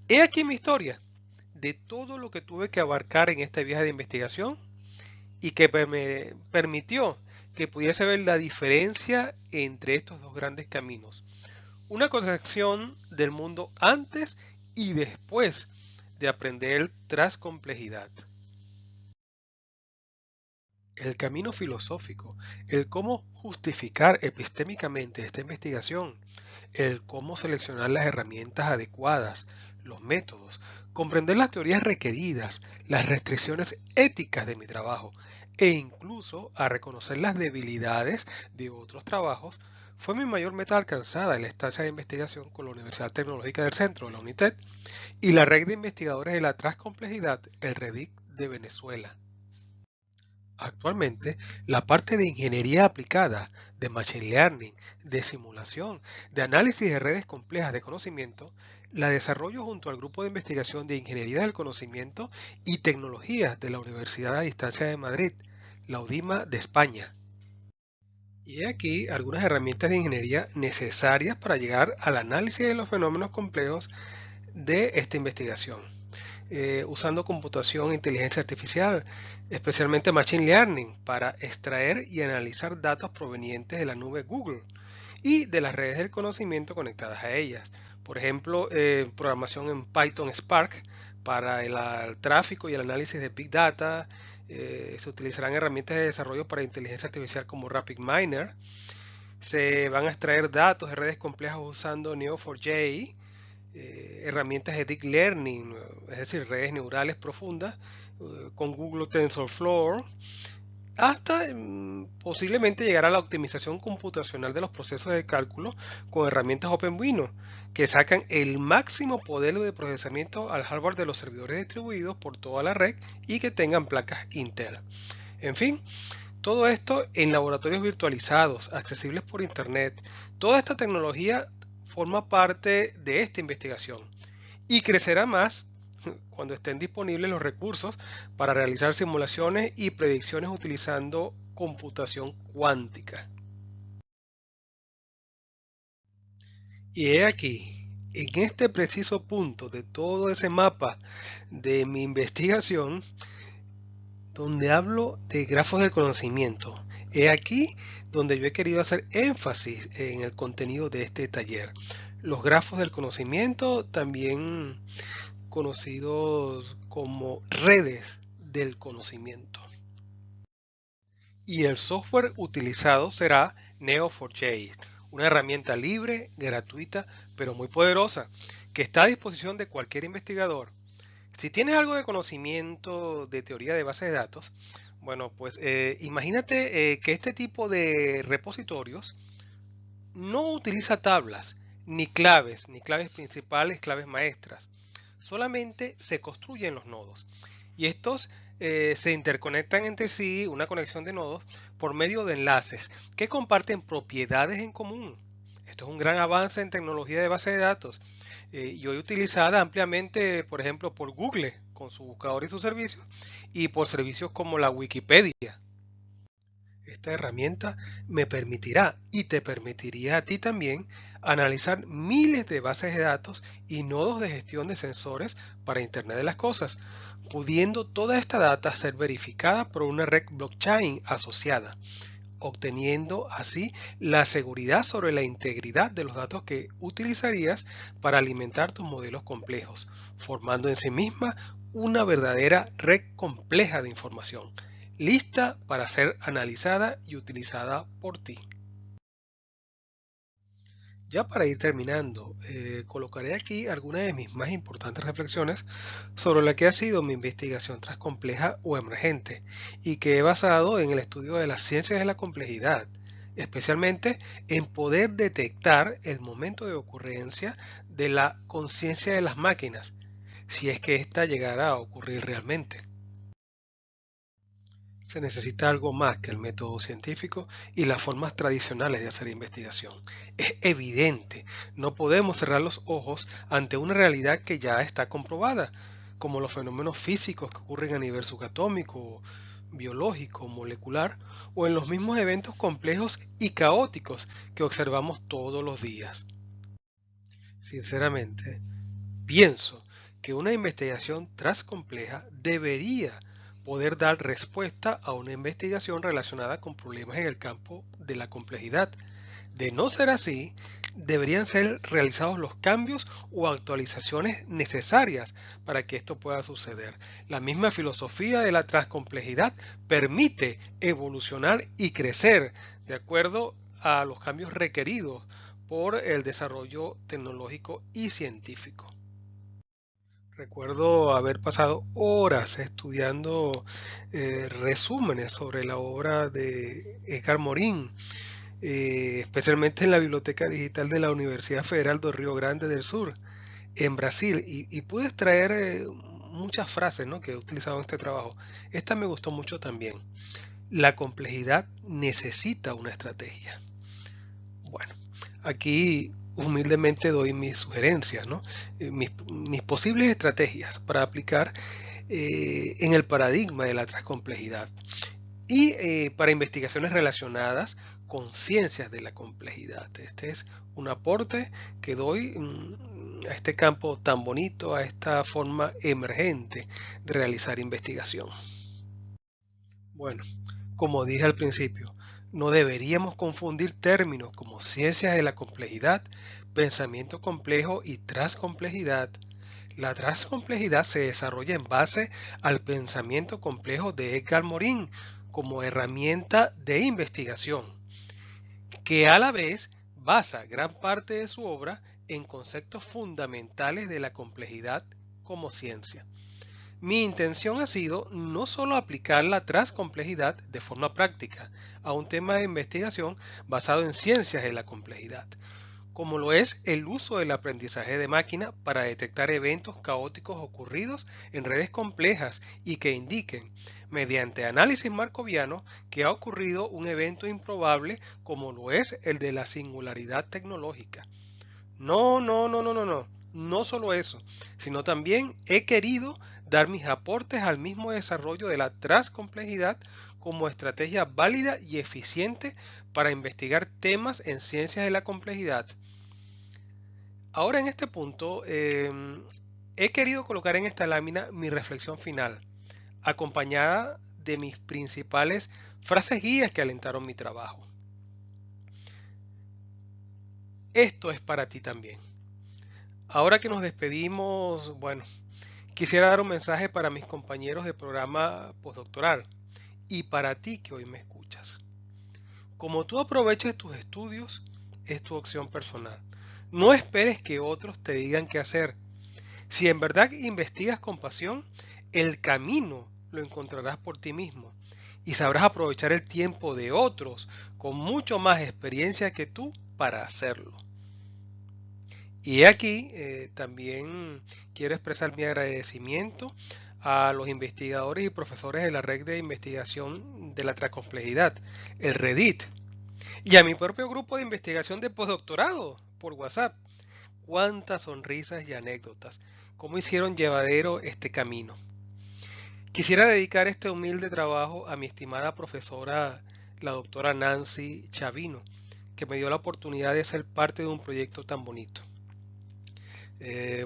[SPEAKER 1] he aquí mi historia de todo lo que tuve que abarcar en este viaje de investigación y que me permitió que pudiese ver la diferencia entre estos dos grandes caminos. Una concepción del mundo antes y después de aprender tras complejidad. El camino filosófico, el cómo justificar epistémicamente esta investigación, el cómo seleccionar las herramientas adecuadas, los métodos, comprender las teorías requeridas, las restricciones éticas de mi trabajo e incluso a reconocer las debilidades de otros trabajos, fue mi mayor meta alcanzada en la estancia de investigación con la Universidad Tecnológica del Centro, la UNITED, y la Red de Investigadores de la Transcomplejidad, el REDIC de Venezuela. Actualmente, la parte de ingeniería aplicada, de machine learning, de simulación, de análisis de redes complejas de conocimiento, la desarrollo junto al Grupo de Investigación de Ingeniería del Conocimiento y Tecnologías de la Universidad a Distancia de Madrid, la UDIMA de España. Y he aquí algunas herramientas de ingeniería necesarias para llegar al análisis de los fenómenos complejos de esta investigación. Usando computación e inteligencia artificial, especialmente Machine Learning, para extraer y analizar datos provenientes de la nube Google y de las redes del conocimiento conectadas a ellas. Por ejemplo, programación en Python Spark para el tráfico y el análisis de Big Data. Se utilizarán herramientas de desarrollo para inteligencia artificial como RapidMiner. Se van a extraer datos de redes complejas usando Neo4j, herramientas de Deep Learning, es decir, redes neurales profundas, con Google TensorFlow, hasta posiblemente llegar a la optimización computacional de los procesos de cálculo con herramientas OpenWino, que sacan el máximo poder de procesamiento al hardware de los servidores distribuidos por toda la red y que tengan placas Intel. En fin, todo esto en laboratorios virtualizados, accesibles por Internet. Toda esta tecnología forma parte de esta investigación y crecerá más cuando estén disponibles los recursos para realizar simulaciones y predicciones utilizando computación cuántica. Y he aquí, en este preciso punto de todo ese mapa de mi investigación, donde hablo de grafos del conocimiento. He aquí donde yo he querido hacer énfasis en el contenido de este taller. Los grafos del conocimiento, también conocidos como redes del conocimiento. Y el software utilizado será Neo4j, una herramienta libre, gratuita, pero muy poderosa, que está a disposición de cualquier investigador. Si tienes algo de conocimiento de teoría de bases de datos, bueno, pues imagínate que este tipo de repositorios no utiliza tablas, ni claves principales, claves maestras. Solamente se construyen los nodos. Y estos se interconectan entre sí, una conexión de nodos, por medio de enlaces que comparten propiedades en común. Esto es un gran avance en tecnología de base de datos y hoy utilizada ampliamente, por ejemplo, por Google con su buscador y sus servicios y por servicios como la Wikipedia. Esta herramienta me permitirá y te permitiría a ti también analizar miles de bases de datos y nodos de gestión de sensores para Internet de las Cosas, pudiendo toda esta data ser verificada por una red blockchain asociada, obteniendo así la seguridad sobre la integridad de los datos que utilizarías para alimentar tus modelos complejos, formando en sí misma una verdadera red compleja de información, lista para ser analizada y utilizada por ti. Ya para ir terminando, colocaré aquí algunas de mis más importantes reflexiones sobre la que ha sido mi investigación tras compleja o emergente y que he basado en el estudio de las ciencias de la complejidad, especialmente en poder detectar el momento de ocurrencia de la conciencia de las máquinas, si es que ésta llegara a ocurrir realmente. Se necesita algo más que el método científico y las formas tradicionales de hacer investigación. Es evidente, no podemos cerrar los ojos ante una realidad que ya está comprobada, como los fenómenos físicos que ocurren a nivel subatómico, biológico, molecular, o en los mismos eventos complejos y caóticos que observamos todos los días. Sinceramente, pienso que una investigación compleja debería poder dar respuesta a una investigación relacionada con problemas en el campo de la complejidad. De no ser así, deberían ser realizados los cambios o actualizaciones necesarias para que esto pueda suceder. La misma filosofía de la transcomplejidad permite evolucionar y crecer de acuerdo a los cambios requeridos por el desarrollo tecnológico y científico. Recuerdo haber pasado horas estudiando resúmenes sobre la obra de Edgar Morin, especialmente en la Biblioteca Digital de la Universidad Federal do Rio Grande del Sur, en Brasil, y pude extraer muchas frases, ¿no?, que he utilizado en este trabajo. Esta me gustó mucho también. La complejidad necesita una estrategia. Bueno, aquí humildemente doy mis sugerencias, ¿no? Mis posibles estrategias para aplicar en el paradigma de la transcomplejidad y para investigaciones relacionadas con ciencias de la complejidad. Este es un aporte que doy a este campo tan bonito, a esta forma emergente de realizar investigación. Bueno, como dije al principio, no deberíamos confundir términos como ciencias de la complejidad, pensamiento complejo y transcomplejidad. La transcomplejidad se desarrolla en base al pensamiento complejo de Edgar Morin como herramienta de investigación, que a la vez basa gran parte de su obra en conceptos fundamentales de la complejidad como ciencia. Mi intención ha sido no solo aplicar la transcomplejidad de forma práctica a un tema de investigación basado en ciencias de la complejidad, como lo es el uso del aprendizaje de máquina para detectar eventos caóticos ocurridos en redes complejas y que indiquen, mediante análisis markoviano, que ha ocurrido un evento improbable como lo es el de la singularidad tecnológica. No, no, no, no, no, no. No solo eso, sino también he querido dar mis aportes al mismo desarrollo de la transcomplejidad como estrategia válida y eficiente para investigar temas en ciencias de la complejidad. Ahora en este punto he querido colocar en esta lámina mi reflexión final, acompañada de mis principales frases guías que alentaron mi trabajo. Esto es para ti también. Ahora que nos despedimos, bueno, quisiera dar un mensaje para mis compañeros de programa postdoctoral y para ti que hoy me escuchas. Como tú aproveches tus estudios, es tu opción personal. No esperes que otros te digan qué hacer. Si en verdad investigas con pasión, el camino lo encontrarás por ti mismo y sabrás aprovechar el tiempo de otros con mucho más experiencia que tú para hacerlo. Y aquí también quiero expresar mi agradecimiento a los investigadores y profesores de la red de investigación de la transcomplejidad, el REDIT, y a mi propio grupo de investigación de postdoctorado por WhatsApp. Cuántas sonrisas y anécdotas, cómo hicieron llevadero este camino. Quisiera dedicar este humilde trabajo a mi estimada profesora, la doctora Nancy Chavino, que me dio la oportunidad de ser parte de un proyecto tan bonito.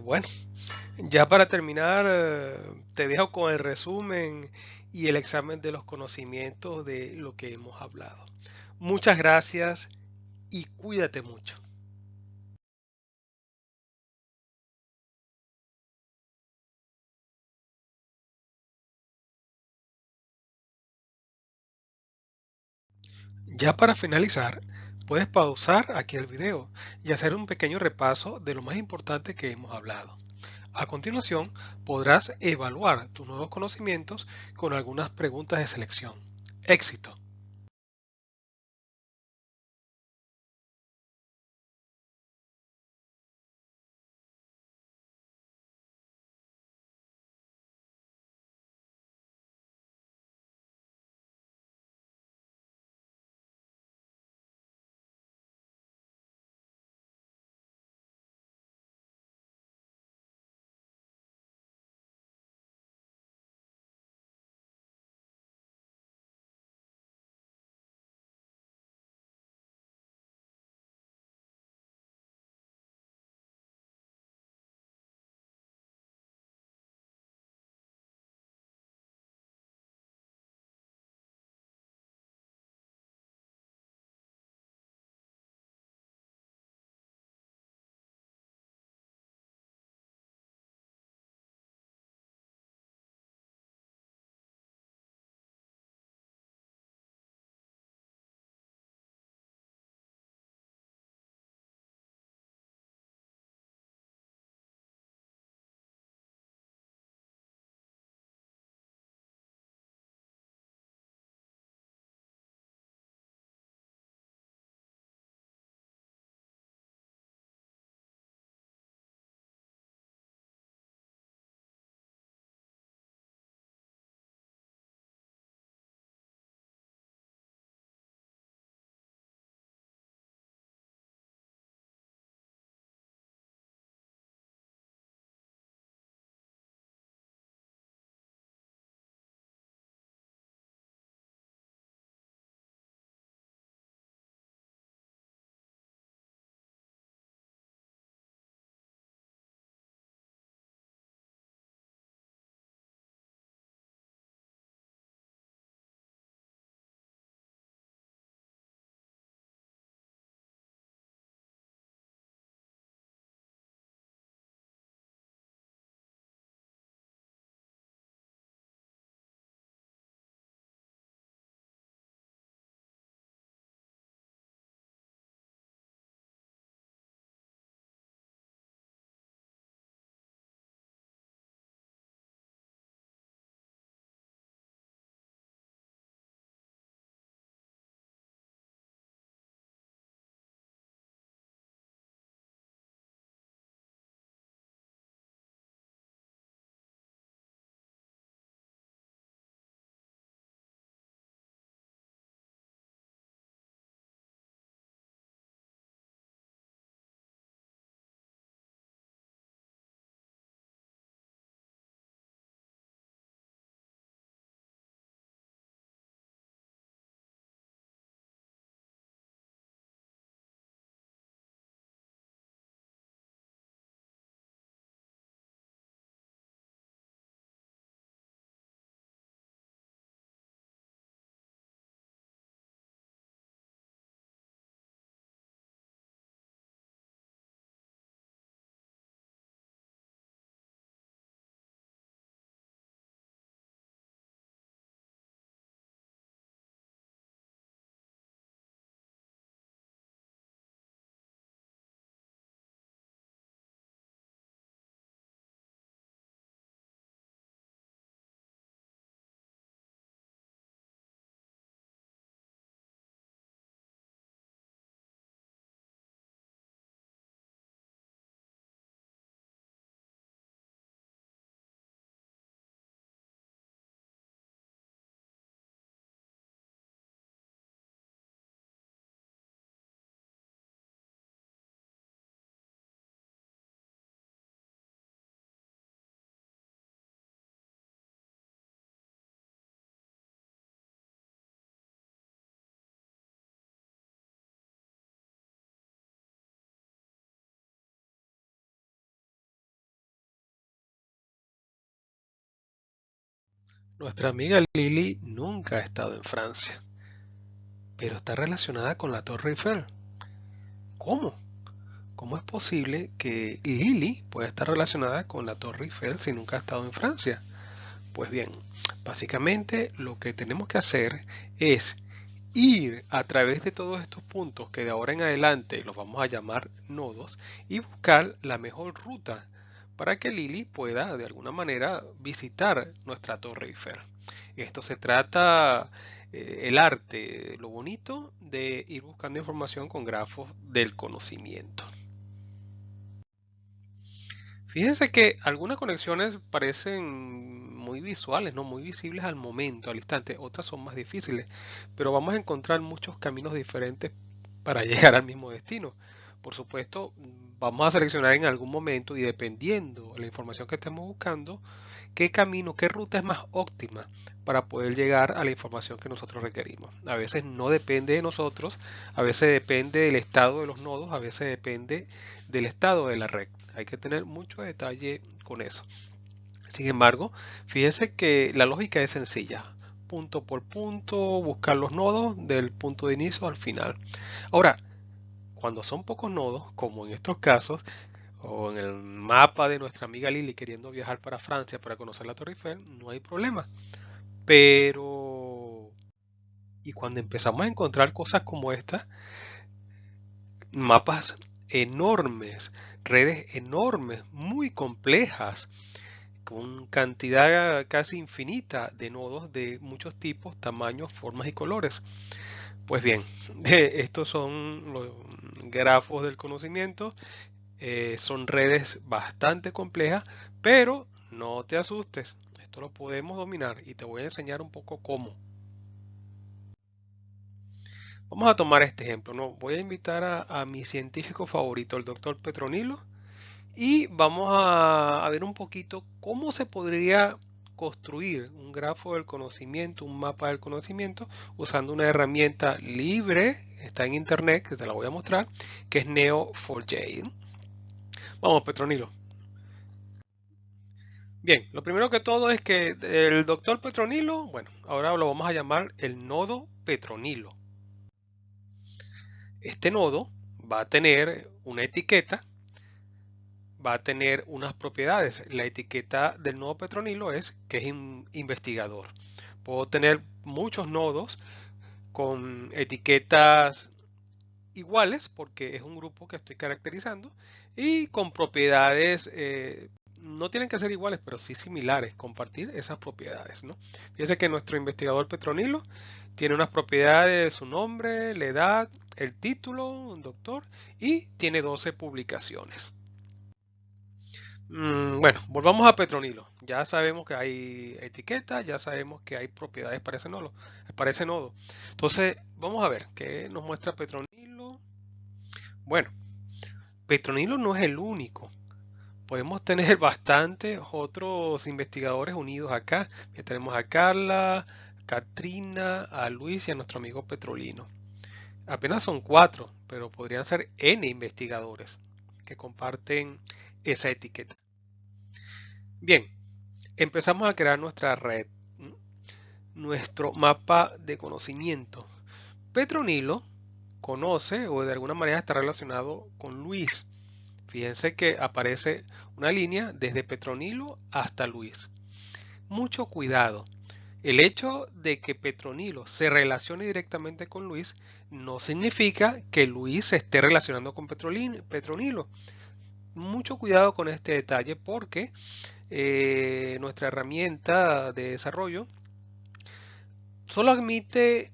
[SPEAKER 1] Bueno, ya para terminar, te dejo con el resumen y el examen de los conocimientos de lo que hemos hablado. Muchas gracias y cuídate mucho. Ya para finalizar, puedes pausar aquí el video y hacer un pequeño repaso de lo más importante que hemos hablado. A continuación, podrás evaluar tus nuevos conocimientos con algunas preguntas de selección. Éxito. Nuestra amiga Lily nunca ha estado en Francia, pero está relacionada con la Torre Eiffel. ¿Cómo? ¿Cómo es posible que Lily pueda estar relacionada con la Torre Eiffel si nunca ha estado en Francia? Pues bien, básicamente lo que tenemos que hacer es ir a través de todos estos puntos que de ahora en adelante los vamos a llamar nodos y buscar la mejor ruta para que Lili pueda de alguna manera visitar nuestra Torre Eiffel. Esto se trata el arte, lo bonito de ir buscando información con grafos del conocimiento. Fíjense que algunas conexiones parecen muy visuales, ¿no? Muy visibles al momento, al instante. Otras son más difíciles, pero vamos a encontrar muchos caminos diferentes para llegar al mismo destino. Por supuesto, vamos a seleccionar en algún momento y dependiendo de la información que estemos buscando, qué camino, qué ruta es más óptima para poder llegar a la información que nosotros requerimos. A veces no depende de nosotros, a veces depende del estado de los nodos, a veces depende del estado de la red. Hay que tener mucho detalle con eso. Sin embargo, fíjense que la lógica es sencilla. Punto por punto, buscar los nodos del punto de inicio al final. Ahora, cuando son pocos nodos, como en estos casos, o en el mapa de nuestra amiga Lili queriendo viajar para Francia para conocer la Torre Eiffel, no hay problema. Pero, y cuando empezamos a encontrar cosas como estas, mapas enormes, redes enormes, muy complejas, con cantidad casi infinita de nodos de muchos tipos, tamaños, formas y colores. Pues bien, estos son los grafos del conocimiento. Son redes bastante complejas, pero no te asustes, esto lo podemos dominar y te voy a enseñar un poco cómo. Vamos a tomar este ejemplo, ¿no? Voy a invitar a mi científico favorito, el doctor Petronilo, y vamos a ver un poquito cómo se podría construir un grafo del conocimiento, un mapa del conocimiento, usando una herramienta libre, está en internet, que te la voy a mostrar, que es Neo4j. Vamos, Petronilo. Bien, lo primero que todo es que el doctor Petronilo, bueno, ahora lo vamos a llamar el nodo Petronilo. Este nodo va a tener una etiqueta, va a tener unas propiedades. La etiqueta del nodo Petronilo es que es investigador. Puedo tener muchos nodos con etiquetas iguales porque es un grupo que estoy caracterizando y con propiedades no tienen que ser iguales, pero sí similares, compartir esas propiedades, ¿no? Fíjense que nuestro investigador Petronilo tiene unas propiedades de su nombre, la edad, el título, un doctor, y tiene 12 publicaciones. Bueno, volvamos a Petronilo. Ya sabemos que hay etiquetas, ya sabemos que hay propiedades para ese nodo. Entonces, vamos a ver qué nos muestra Petronilo. Bueno, Petronilo no es el único. Podemos tener bastantes otros investigadores unidos acá. Ya tenemos a Carla, Katrina, a Luis y a nuestro amigo Petrolino. Apenas son 4, pero podrían ser N investigadores que comparten esa etiqueta. Bien, empezamos a crear nuestra red, nuestro mapa de conocimiento. Petronilo conoce o de alguna manera está relacionado con Luis. Fíjense que aparece una línea desde Petronilo hasta Luis. Mucho cuidado. El hecho de que Petronilo se relacione directamente con Luis no significa que Luis se esté relacionando con Petronilo. Mucho cuidado con este detalle porque nuestra herramienta de desarrollo solo admite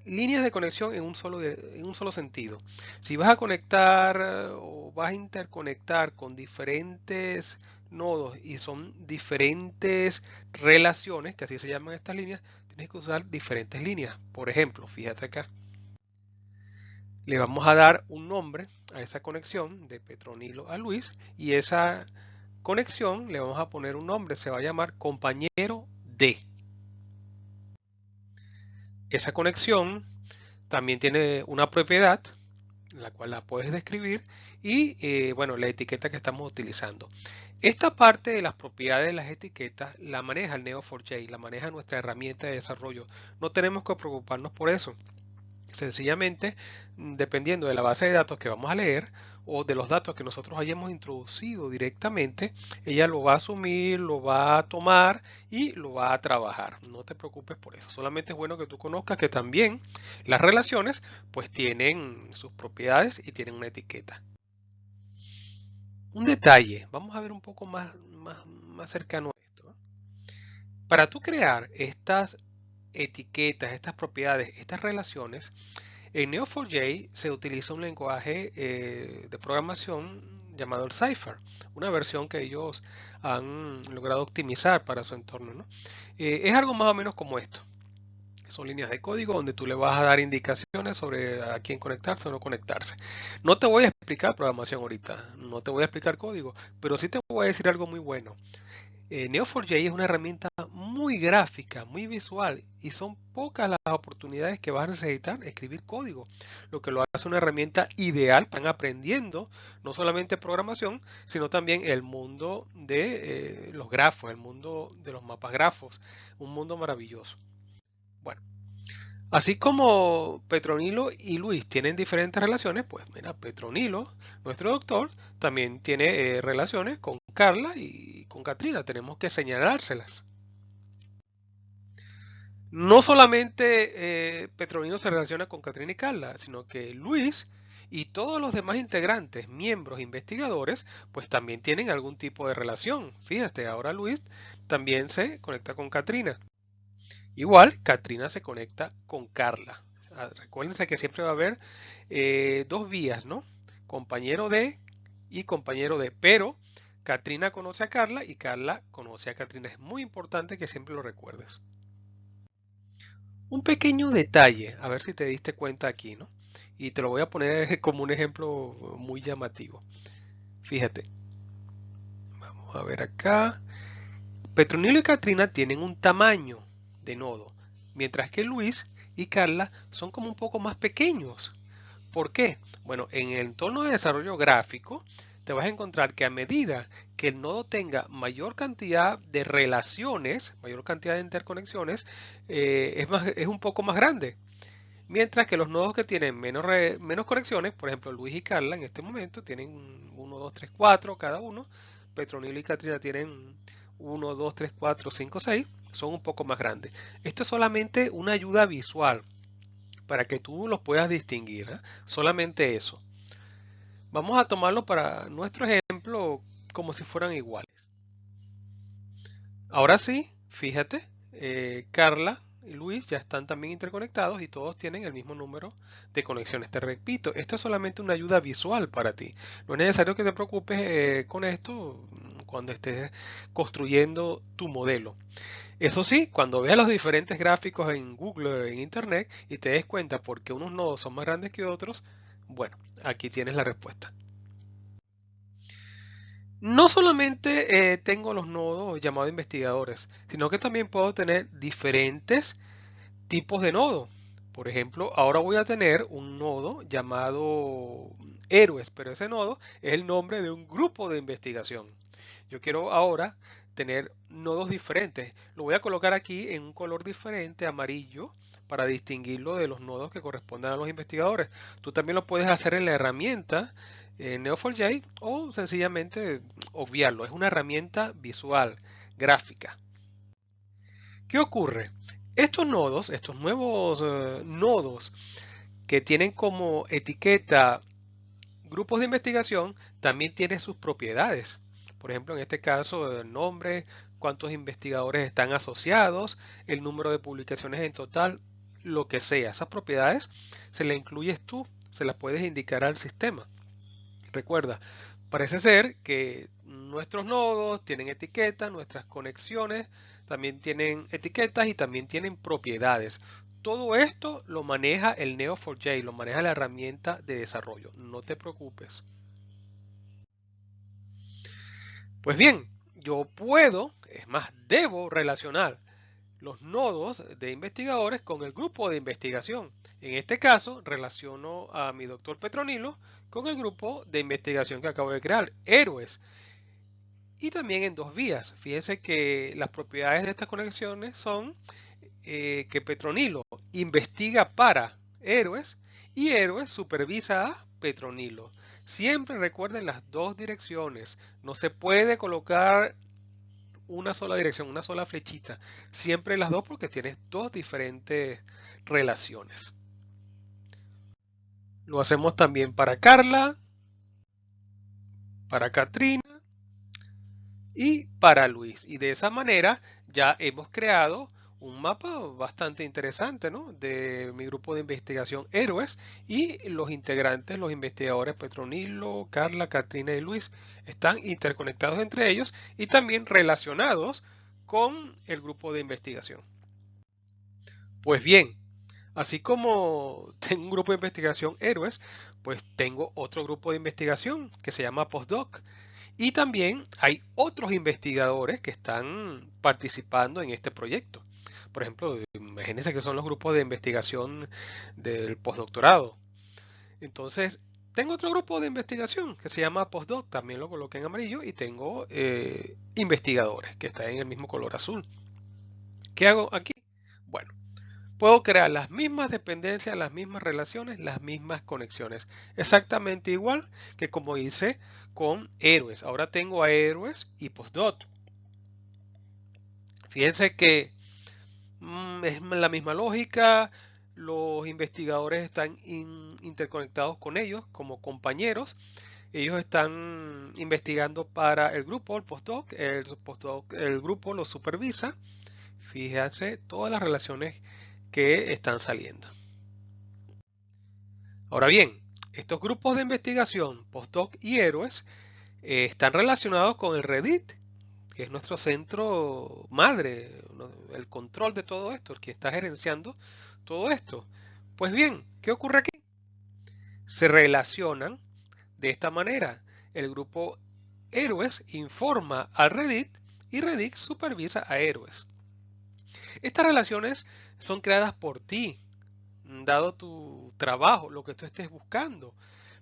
[SPEAKER 1] líneas de conexión en un solo sentido. Si vas a conectar o vas a interconectar con diferentes nodos y son diferentes relaciones, que así se llaman estas líneas, tienes que usar diferentes líneas. Por ejemplo, fíjate acá, le vamos a dar un nombre a esa conexión de Petronilo a Luis y esa conexión le vamos a poner un nombre, se va a llamar compañero de. Esa conexión también tiene una propiedad, la cual la puedes describir, y bueno, la etiqueta que estamos utilizando. Esta parte de las propiedades de las etiquetas la maneja el Neo4j, la maneja nuestra herramienta de desarrollo. No tenemos que preocuparnos por eso. Sencillamente, dependiendo de la base de datos que vamos a leer o de los datos que nosotros hayamos introducido directamente, ella lo va a asumir, lo va a tomar y lo va a trabajar. No te preocupes por eso. Solamente es bueno que tú conozcas que también las relaciones pues tienen sus propiedades y tienen una etiqueta. Un detalle, vamos a ver un poco más cercano a esto, ¿no? Para tú crear estas etiquetas, estas propiedades, estas relaciones, en Neo4j se utiliza un lenguaje de programación llamado el Cypher, una versión que ellos han logrado optimizar para su entorno, ¿no? Es algo más o menos como esto. Son líneas de código donde tú le vas a dar indicaciones sobre a quién conectarse o no conectarse. No te voy a explicar programación ahorita, no te voy a explicar código, pero sí te voy a decir algo muy bueno. Neo4j es una herramienta muy gráfica, muy visual y son pocas las oportunidades que vas a necesitar escribir código, lo que lo hace una herramienta ideal para aprendiendo no solamente programación, sino también el mundo de los grafos, el mundo de los mapas grafos, un mundo maravilloso. Bueno, así como Petronilo y Luis tienen diferentes relaciones, pues mira, Petronilo, nuestro doctor, también tiene relaciones con Carla y con Katrina. Tenemos que señalárselas. No solamente Petronilo se relaciona con Katrina y Carla, sino que Luis y todos los demás integrantes, miembros, investigadores, pues también tienen algún tipo de relación. Fíjate, ahora Luis también se conecta con Katrina. Igual, Katrina se conecta con Carla. Recuérdense que siempre va a haber dos vías, ¿no? Compañero de y compañero de. Pero Katrina conoce a Carla y Carla conoce a Katrina. Es muy importante que siempre lo recuerdes. Un pequeño detalle, a ver si te diste cuenta aquí, ¿no? Y te lo voy a poner como un ejemplo muy llamativo. Fíjate, vamos a ver acá. Petronilo y Katrina tienen un tamaño de nodo, mientras que Luis y Carla son como un poco más pequeños. ¿Por qué? Bueno, en el entorno de desarrollo gráfico te vas a encontrar que a medida que el nodo tenga mayor cantidad de relaciones, mayor cantidad de interconexiones, es un poco más grande. Mientras que los nodos que tienen menos conexiones, por ejemplo Luis y Carla en este momento tienen 1, 2, 3, 4 cada uno. Petronilo y Katrina tienen 1, 2, 3, 4, 5, 6. Son un poco más grandes. Esto es solamente una ayuda visual para que tú los puedas distinguir, ¿eh? Solamente eso. Vamos a tomarlo para nuestro ejemplo como si fueran iguales. Ahora sí, fíjate, Carla y Luis ya están también interconectados y todos tienen el mismo número de conexiones. Te repito, esto es solamente una ayuda visual para ti. No es necesario que te preocupes con esto cuando estés construyendo tu modelo. Eso sí, cuando veas los diferentes gráficos en Google o en Internet y te des cuenta por qué unos nodos son más grandes que otros, bueno, aquí tienes la respuesta. No solamente tengo los nodos llamados investigadores, sino que también puedo tener diferentes tipos de nodos. Por ejemplo, ahora voy a tener un nodo llamado héroes, pero ese nodo es el nombre de un grupo de investigación. Yo quiero ahora tener nodos diferentes. Lo voy a colocar aquí en un color diferente, amarillo, para distinguirlo de los nodos que correspondan a los investigadores. Tú también lo puedes hacer en la herramienta Neo4j o sencillamente obviarlo. Es una herramienta visual, gráfica. ¿Qué ocurre? Estos nuevos nodos que tienen como etiqueta grupos de investigación, también tienen sus propiedades. Por ejemplo, en este caso, el nombre, cuántos investigadores están asociados, el número de publicaciones en total, lo que sea. Esas propiedades se las incluyes tú, se las puedes indicar al sistema. Recuerda, parece ser que nuestros nodos tienen etiquetas, nuestras conexiones también tienen etiquetas y también tienen propiedades. Todo esto lo maneja el Neo4j, lo maneja la herramienta de desarrollo. No te preocupes. Pues bien, yo puedo, es más, debo relacionar los nodos de investigadores con el grupo de investigación. En este caso, relaciono a mi doctor Petronilo con el grupo de investigación que acabo de crear, Héroes. Y también en dos vías. Fíjense que las propiedades de estas conexiones son que Petronilo investiga para Héroes y Héroes supervisa a Petronilo. Siempre recuerden las dos direcciones. No se puede colocar una sola dirección, una sola flechita. Siempre las dos porque tienes dos diferentes relaciones. Lo hacemos también para Carla, para Katrina y para Luis. Y de esa manera ya hemos creado un mapa bastante interesante, ¿no? De mi grupo de investigación Héroes y los integrantes, los investigadores Petronilo, Carla, Katrina y Luis están interconectados entre ellos y también relacionados con el grupo de investigación. Pues bien, así como tengo un grupo de investigación Héroes, pues tengo otro grupo de investigación que se llama Postdoc. Y también hay otros investigadores que están participando en este proyecto. Por ejemplo, imagínense que son los grupos de investigación del postdoctorado. Entonces, tengo otro grupo de investigación que se llama Postdoc, también lo coloqué en amarillo, y tengo investigadores que están en el mismo color azul. ¿Qué hago aquí? Bueno, puedo crear las mismas dependencias, las mismas relaciones, las mismas conexiones. Exactamente igual que como hice con Héroes. Ahora tengo a Héroes y Postdoc. Fíjense que es la misma lógica. Los investigadores están interconectados con ellos como compañeros. Ellos están investigando para el grupo, el postdoc. El grupo los supervisa. Fíjense todas las relaciones que están saliendo. Ahora bien, estos grupos de investigación, postdoc y héroes, están relacionados con el Reddit, que es nuestro centro madre, el control de todo esto, el que está gerenciando todo esto. Pues bien, ¿qué ocurre aquí? Se relacionan de esta manera. El grupo héroes informa al Reddit y Reddit supervisa a héroes. Estas relaciones son creadas por ti, dado tu trabajo, lo que tú estés buscando.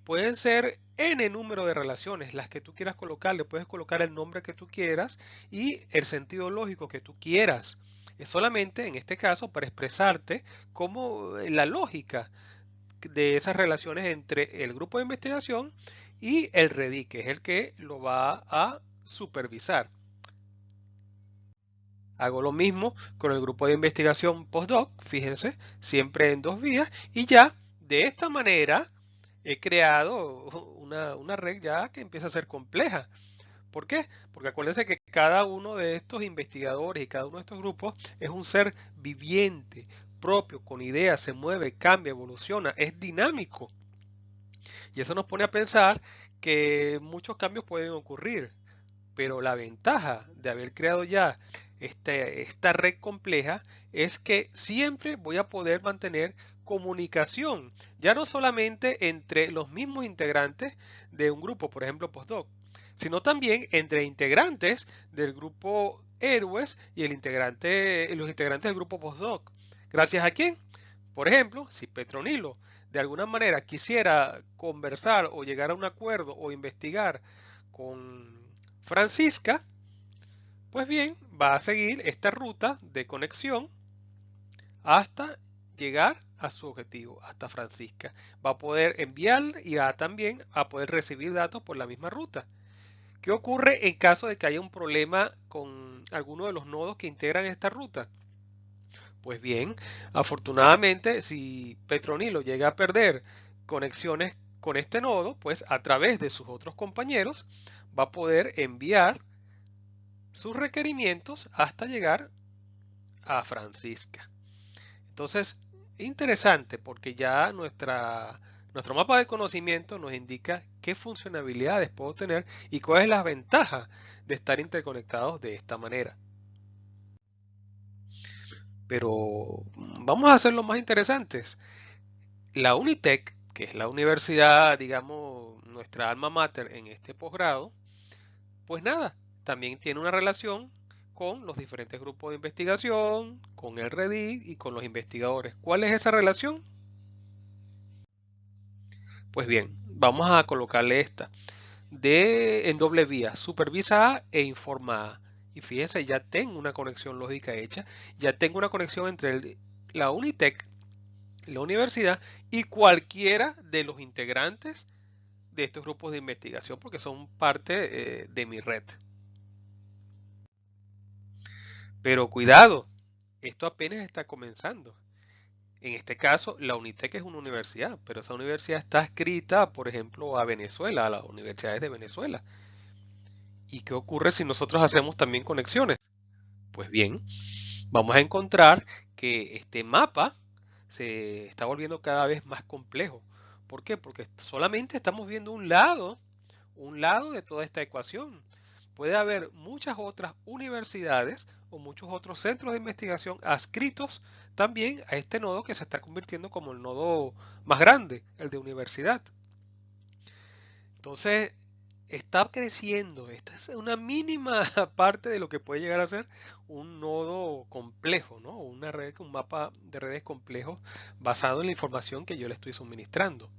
[SPEAKER 1] Pueden ser n número de relaciones, las que tú quieras colocarle, puedes colocar el nombre que tú quieras y el sentido lógico que tú quieras. Es solamente en este caso para expresarte cómo la lógica de esas relaciones entre el grupo de investigación y el Reddit, que es el que lo va a supervisar. Hago lo mismo con el grupo de investigación postdoc, fíjense, siempre en dos vías y ya de esta manera he creado una red ya que empieza a ser compleja. ¿Por qué? Porque acuérdense que cada uno de estos investigadores y cada uno de estos grupos es un ser viviente, propio, con ideas, se mueve, cambia, evoluciona, es dinámico. Y eso nos pone a pensar que muchos cambios pueden ocurrir. Pero la ventaja de haber creado ya esta red compleja es que siempre voy a poder mantener comunicación, ya no solamente entre los mismos integrantes de un grupo, por ejemplo postdoc, sino también entre integrantes del grupo héroes y los integrantes del grupo postdoc. ¿Gracias a quién? Por ejemplo, si Petronilo de alguna manera quisiera conversar o llegar a un acuerdo o investigar con Francisca, pues bien, va a seguir esta ruta de conexión hasta llegar a su objetivo, hasta Francisca. Va a poder enviar y va también a poder recibir datos por la misma ruta. ¿Qué ocurre en caso de que haya un problema con alguno de los nodos que integran esta ruta? Pues bien, afortunadamente, si Petronilo llega a perder conexiones con este nodo, pues a través de sus otros compañeros va a poder enviar sus requerimientos hasta llegar a Francisca. Entonces, interesante porque ya nuestro mapa de conocimiento nos indica qué funcionalidades puedo tener y cuál es la ventaja de estar interconectados de esta manera. Pero vamos a hacerlo más interesantes. La Unitec, que es la universidad, digamos, nuestra alma mater en este posgrado, pues nada, también tiene una relación con los diferentes grupos de investigación, con el Reddit y con los investigadores. ¿Cuál es esa relación? Pues bien, vamos a colocarle esta. En doble vía, supervisa A e informa A. Y fíjense, ya tengo una conexión lógica hecha, ya tengo una conexión entre la Unitec, la universidad y cualquiera de los integrantes de estos grupos de investigación, porque son parte de mi red. Pero cuidado, esto apenas está comenzando. En este caso, la UNITEC es una universidad, pero esa universidad está adscrita, por ejemplo, a Venezuela, a las universidades de Venezuela. ¿Y qué ocurre si nosotros hacemos también conexiones? Pues bien, vamos a encontrar que este mapa se está volviendo cada vez más complejo. ¿Por qué? Porque solamente estamos viendo un lado de toda esta ecuación. Puede haber muchas otras universidades o muchos otros centros de investigación adscritos también a este nodo que se está convirtiendo como el nodo más grande, el de universidad. Entonces, está creciendo. Esta es una mínima parte de lo que puede llegar a ser un nodo complejo, ¿no? Una red, un mapa de redes complejo basado en la información que yo le estoy suministrando.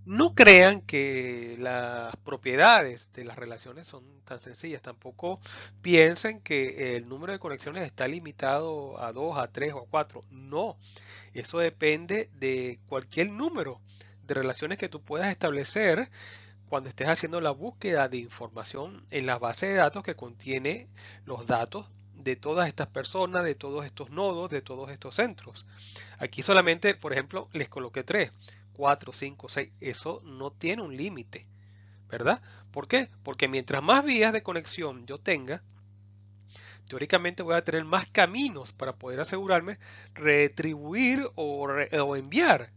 [SPEAKER 1] No crean que las propiedades de las relaciones son tan sencillas. Tampoco piensen que el número de conexiones está limitado a 2, a 3 o a 4. No, eso depende de cualquier número de relaciones que tú puedas establecer cuando estés haciendo la búsqueda de información en la base de datos que contiene los datos de todas estas personas, de todos estos nodos, de todos estos centros. Aquí solamente, por ejemplo, les coloqué 3, 4, 5, 6. Eso no tiene un límite, ¿verdad? ¿Por qué? Porque mientras más vías de conexión yo tenga, teóricamente voy a tener más caminos para poder asegurarme retribuir o enviar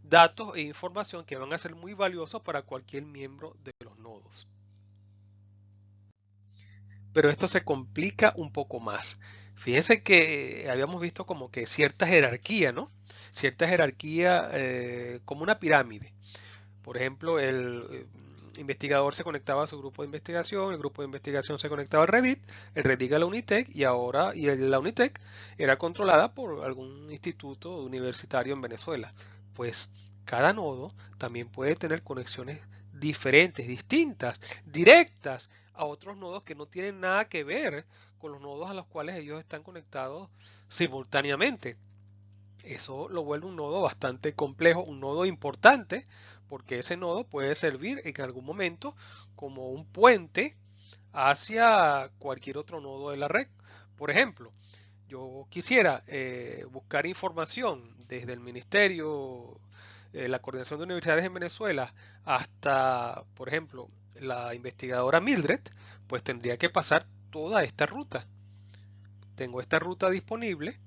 [SPEAKER 1] datos e información que van a ser muy valiosos para cualquier miembro de los nodos. Pero esto se complica un poco más. Fíjense que habíamos visto como que cierta jerarquía, ¿no? Cierta jerarquía como una pirámide. Por ejemplo, el investigador se conectaba a su grupo de investigación, el grupo de investigación se conectaba al Reddit, el Reddit a la UNITEC la UNITEC era controlada por algún instituto universitario en Venezuela. Pues cada nodo también puede tener conexiones diferentes, distintas, directas a otros nodos que no tienen nada que ver con los nodos a los cuales ellos están conectados simultáneamente. Eso lo vuelve un nodo bastante complejo, un nodo importante, porque ese nodo puede servir en algún momento como un puente hacia cualquier otro nodo de la red. Por ejemplo, yo quisiera buscar información desde el Ministerio, la Coordinación de Universidades en Venezuela, hasta, por ejemplo, la investigadora Mildred, pues tendría que pasar toda esta ruta. Tengo esta ruta disponible,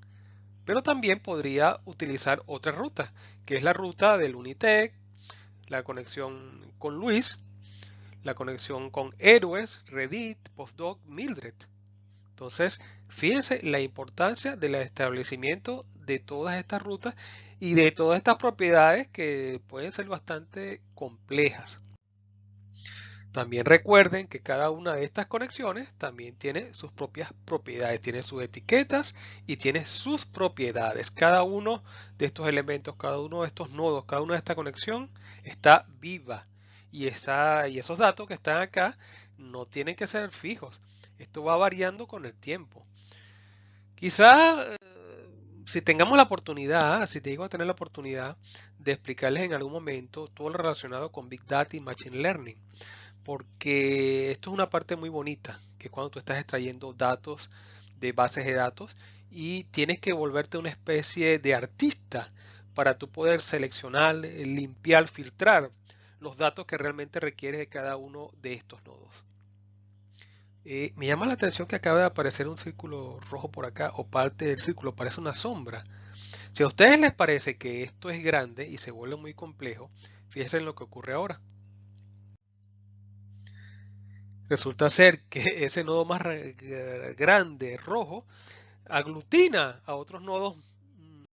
[SPEAKER 1] pero también podría utilizar otra ruta, que es la ruta del Unitec, la conexión con Luis, la conexión con Héroes, Reddit, Postdoc, Mildred. Entonces, fíjense la importancia del establecimiento de todas estas rutas y de todas estas propiedades que pueden ser bastante complejas. También recuerden que cada una de estas conexiones también tiene sus propias propiedades, tiene sus etiquetas y tiene sus propiedades. Cada uno de estos elementos, cada uno de estos nodos, cada una de esta conexión está viva y esos datos que están acá no tienen que ser fijos. Esto va variando con el tiempo. Quizá si tengamos la oportunidad, si te digo a tener la oportunidad de explicarles en algún momento todo lo relacionado con Big Data y Machine Learning, porque esto es una parte muy bonita, que es cuando tú estás extrayendo datos de bases de datos y tienes que volverte una especie de artista para tú poder seleccionar, limpiar, filtrar los datos que realmente requieres de cada uno de estos nodos. Me llama la atención que acaba de aparecer un círculo rojo por acá, o parte del círculo parece una sombra. Si a ustedes les parece que esto es grande y se vuelve muy complejo, fíjense en lo que ocurre ahora. Resulta ser que ese nodo más grande, rojo, aglutina a otros nodos,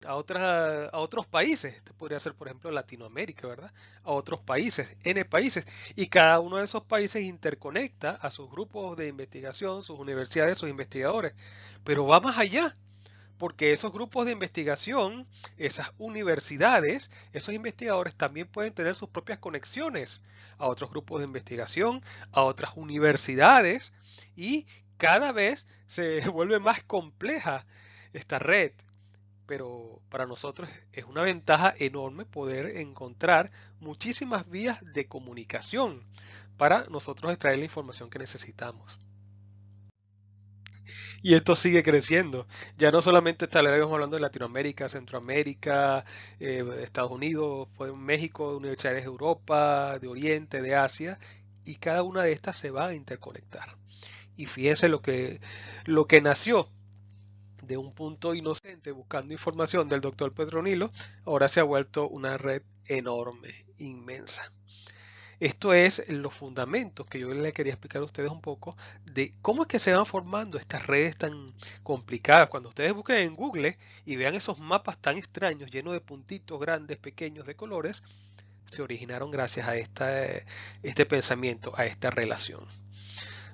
[SPEAKER 1] a otros países. Este podría ser, por ejemplo, Latinoamérica, ¿verdad? A otros países, N países. Y cada uno de esos países interconecta a sus grupos de investigación, sus universidades, sus investigadores. Pero va más allá, porque esos grupos de investigación, esas universidades, esos investigadores también pueden tener sus propias conexiones a otros grupos de investigación, a otras universidades, y cada vez se vuelve más compleja esta red. pero para nosotros es una ventaja enorme poder encontrar muchísimas vías de comunicación para nosotros extraer la información que necesitamos. Y esto sigue creciendo. Ya no solamente estaremos hablando de Latinoamérica, Centroamérica, Estados Unidos, pues, México, universidades de Europa, de Oriente, de Asia, y cada una de estas se va a interconectar. Y fíjense lo que nació de un punto inocente buscando información del doctor Petronilo, ahora se ha vuelto una red enorme, inmensa. Esto es los fundamentos que yo le quería explicar a ustedes un poco de cómo es que se van formando estas redes tan complicadas. Cuando ustedes busquen en Google y vean esos mapas tan extraños llenos de puntitos grandes, pequeños, de colores, se originaron gracias a este pensamiento, a esta relación.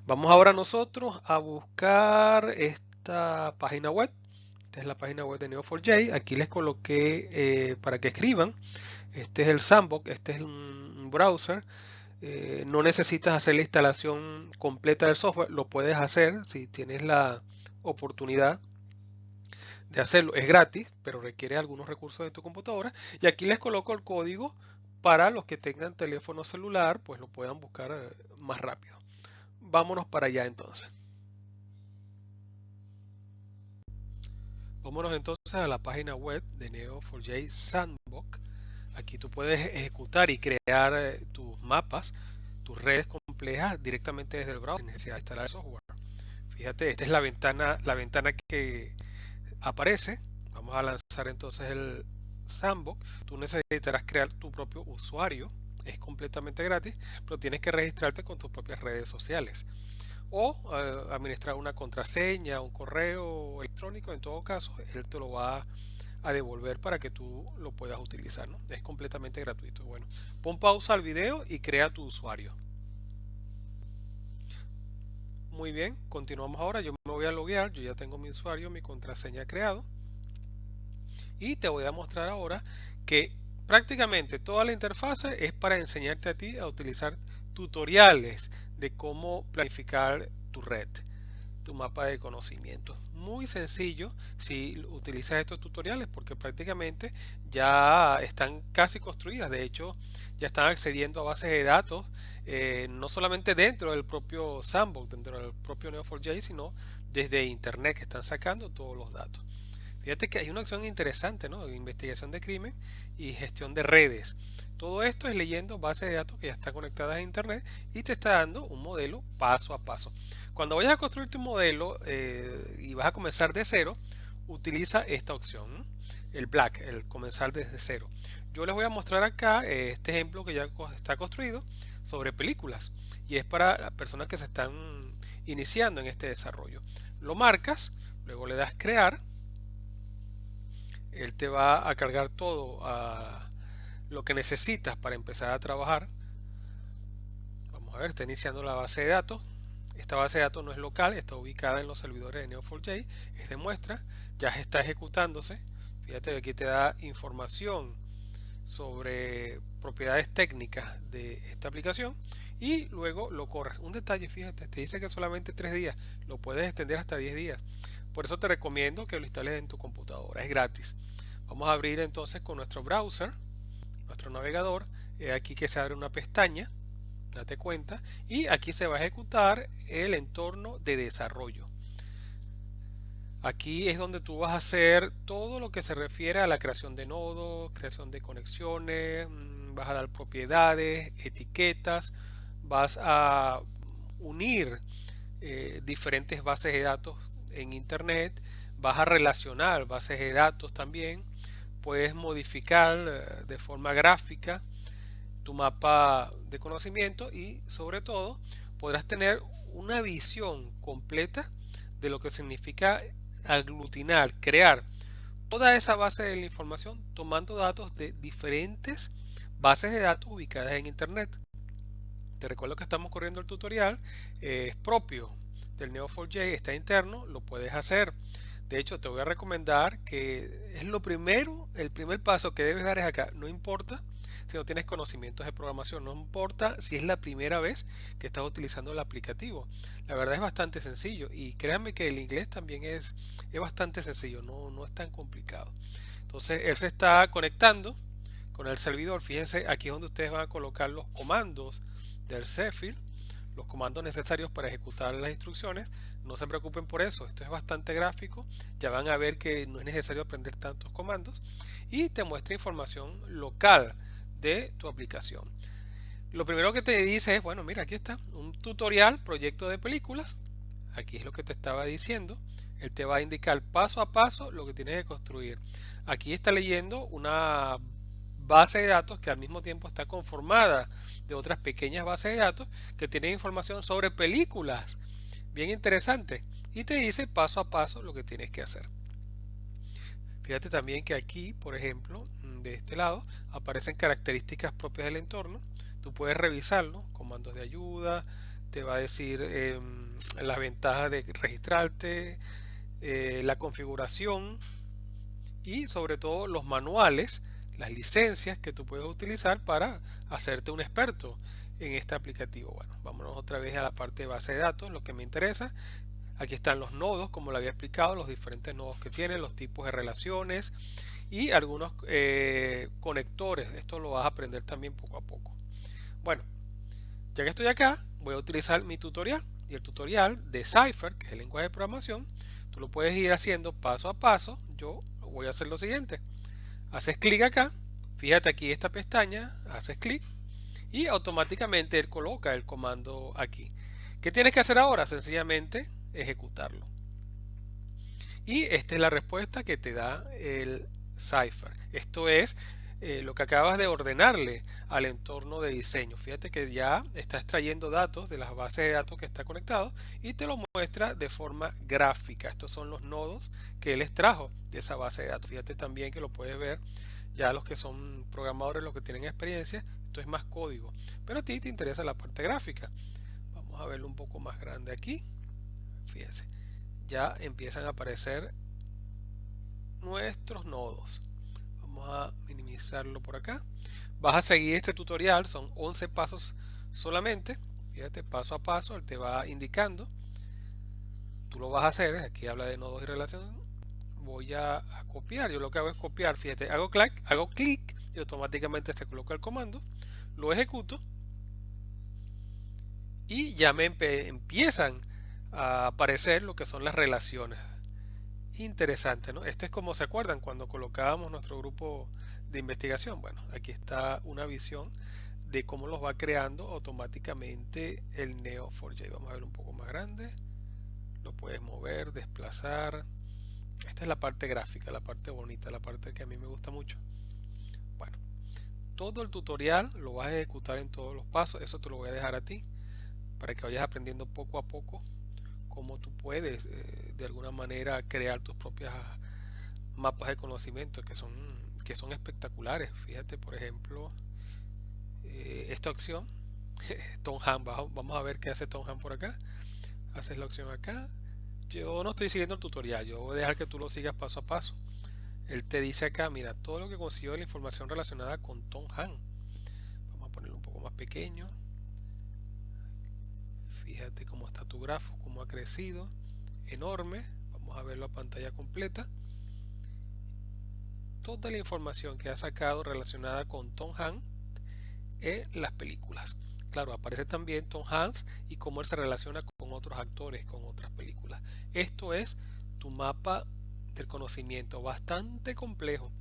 [SPEAKER 1] Vamos ahora nosotros a buscar esta página web. Esta es la página web de Neo4j. Aquí les coloqué para que escriban. Este es el Sandbox, este es un browser. No necesitas hacer la instalación completa del software, lo puedes hacer si tienes la oportunidad de hacerlo. Es gratis, pero requiere algunos recursos de tu computadora. Y aquí les coloco el código para los que tengan teléfono celular, pues lo puedan buscar más rápido. Vámonos para allá entonces. Vámonos entonces a la página web de Neo4j Sandbox. Aquí tú puedes ejecutar y crear tus mapas, tus redes complejas directamente desde el browser sin necesidad de instalar el software. Fíjate, esta es la ventana que aparece. Vamos a lanzar entonces el Sandbox. Tú necesitarás crear tu propio usuario. Es completamente gratis, pero tienes que registrarte con tus propias redes sociales o administrar una contraseña, un correo electrónico. En todo caso, él te lo va a devolver para que tú lo puedas utilizar, ¿no? Es completamente gratuito. Bueno, pon pausa al video y crea tu usuario. Muy bien, continuamos ahora. Yo me voy a loguear, yo ya tengo mi usuario, mi contraseña creado. Y te voy a mostrar ahora que prácticamente toda la interfase es para enseñarte a ti a utilizar tutoriales de cómo planificar tu red, tu mapa de conocimientos. Muy sencillo si utilizas estos tutoriales porque prácticamente ya están casi construidas. De hecho, ya están accediendo a bases de datos, no solamente dentro del propio Sandbox, dentro del propio Neo4j, sino desde internet que están sacando todos los datos. Fíjate que hay una opción interesante, ¿no? De investigación de crimen y gestión de redes. Todo esto es leyendo bases de datos que ya están conectadas a internet y te está dando un modelo paso a paso. Cuando vayas a construir tu modelo y vas a comenzar de cero, utiliza esta opción, ¿no? El Black, el comenzar desde cero. Yo les voy a mostrar acá este ejemplo que ya está construido sobre películas y es para las personas que se están iniciando en este desarrollo. Lo marcas, luego le das crear. Él te va a cargar todo a lo que necesitas para empezar a trabajar. Vamos a ver, está iniciando la base de datos. Esta base de datos no es local, está ubicada en los servidores de Neo4j. Es de muestra, ya está ejecutándose. Fíjate que aquí te da información sobre propiedades técnicas de esta aplicación y luego lo corres. Un detalle, fíjate, te dice que solamente 3 días, lo puedes extender hasta 10 días. Por eso te recomiendo que lo instales en tu computadora, es gratis. Vamos a abrir entonces con nuestro browser, nuestro navegador. Aquí que se abre una pestaña, date cuenta, y aquí se va a ejecutar el entorno de desarrollo. Aquí es donde tú vas a hacer todo lo que se refiere a la creación de nodos, creación de conexiones, vas a dar propiedades, etiquetas, vas a unir diferentes bases de datos en internet, vas a relacionar bases de datos también, puedes modificar de forma gráfica tu mapa de conocimiento y sobre todo podrás tener una visión completa de lo que significa aglutinar, crear toda esa base de la información tomando datos de diferentes bases de datos ubicadas en internet. Te recuerdo que estamos corriendo el tutorial, es propio del Neo4j, está interno, lo puedes hacer. De hecho, te voy a recomendar que es lo primero, el primer paso que debes dar es acá. No importa si no tienes conocimientos de programación. No importa si es la primera vez que estás utilizando el aplicativo. La verdad es bastante sencillo y créanme que el inglés también es bastante sencillo, no es tan complicado. Entonces él se está conectando con el servidor. Fíjense, aquí es donde ustedes van a colocar los comandos del Zephyr, los comandos necesarios para ejecutar las instrucciones. No se preocupen por eso, esto es bastante gráfico. Ya van a ver que no es necesario aprender tantos comandos y te muestra información local de tu aplicación. Lo primero que te dice es, bueno, mira, aquí está un tutorial, proyecto de películas. Aquí es lo que te estaba diciendo. Él te va a indicar paso a paso lo que tienes que construir. Aquí está leyendo una base de datos que al mismo tiempo está conformada de otras pequeñas bases de datos que tienen información sobre películas. Bien interesante. Y te dice paso a paso lo que tienes que hacer. Fíjate también que aquí, por ejemplo, de este lado, aparecen características propias del entorno. Tú puedes revisarlo, comandos de ayuda, te va a decir las ventajas de registrarte, la configuración y sobre todo los manuales, las licencias que tú puedes utilizar para hacerte un experto en este aplicativo. Bueno, vámonos otra vez a la parte de base de datos, lo que me interesa. Aquí están los nodos, como lo había explicado, los diferentes nodos que tienen, los tipos de relaciones y algunos conectores. Esto lo vas a aprender también poco a poco. Bueno, ya que estoy acá, voy a utilizar mi tutorial. Y el tutorial de Cypher, que es el lenguaje de programación, tú lo puedes ir haciendo paso a paso. Yo voy a hacer lo siguiente. Haces clic acá, fíjate aquí esta pestaña, haces clic y automáticamente él coloca el comando aquí. ¿Qué tienes que hacer ahora? Sencillamente ejecutarlo. Y esta es la respuesta que te da el Cypher. Esto es lo que acabas de ordenarle al entorno de diseño. Fíjate que ya está extrayendo datos de las bases de datos que está conectado y te lo muestra de forma gráfica. Estos son los nodos que él extrajo de esa base de datos. Fíjate también que lo puedes ver ya los que son programadores, los que tienen experiencia. Esto es más código, pero a ti te interesa la parte gráfica. Vamos a verlo un poco más grande aquí. Fíjense, ya empiezan a aparecer nuestros nodos. Vamos a minimizarlo por acá. Vas a seguir este tutorial, son 11 pasos solamente. Fíjate, paso a paso, él te va indicando. Tú lo vas a hacer, aquí habla de nodos y relaciones. Voy a copiar, yo lo que hago es copiar, fíjate, hago clic y automáticamente se coloca el comando, lo ejecuto y ya me empiezan a aparecer lo que son las relaciones. Interesante, ¿no? Este es como se acuerdan cuando colocábamos nuestro grupo de investigación. Bueno, aquí está una visión de cómo los va creando automáticamente el Neo4j. Vamos a ver un poco más grande. Lo puedes mover, desplazar. Esta es la parte gráfica, la parte bonita, la parte que a mí me gusta mucho. Bueno, todo el tutorial lo vas a ejecutar en todos los pasos. Eso te lo voy a dejar a ti para que vayas aprendiendo poco a poco cómo tú puedes de alguna manera crear tus propias mapas de conocimiento que son espectaculares. Fíjate, por ejemplo, esta opción, Tom Han, vamos a ver qué hace Tom Han por acá. Haces la opción acá. Yo no estoy siguiendo el tutorial, yo voy a dejar que tú lo sigas paso a paso. Él te dice acá, mira, todo lo que consiguió de la información relacionada con Tom Han. Vamos a ponerlo un poco más pequeño. Fíjate cómo está tu grafo, cómo ha crecido. Enorme. Vamos a verlo a pantalla completa. Toda la información que ha sacado relacionada con Tom Han en las películas. Claro, aparece también Tom Hanks y cómo él se relaciona con otros actores, con otras películas. Esto es tu mapa del conocimiento, bastante complejo.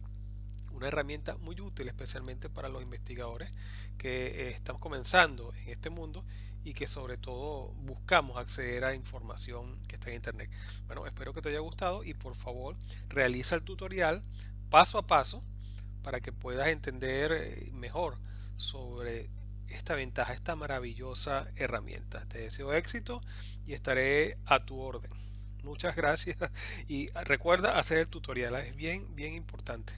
[SPEAKER 1] Una herramienta muy útil, especialmente para los investigadores que estamos comenzando en este mundo y que sobre todo buscamos acceder a información que está en internet. Bueno, espero que te haya gustado y por favor realiza el tutorial paso a paso para que puedas entender mejor sobre esta ventaja, esta maravillosa herramienta. Te deseo éxito y estaré a tu orden. Muchas gracias y recuerda hacer el tutorial, es bien importante.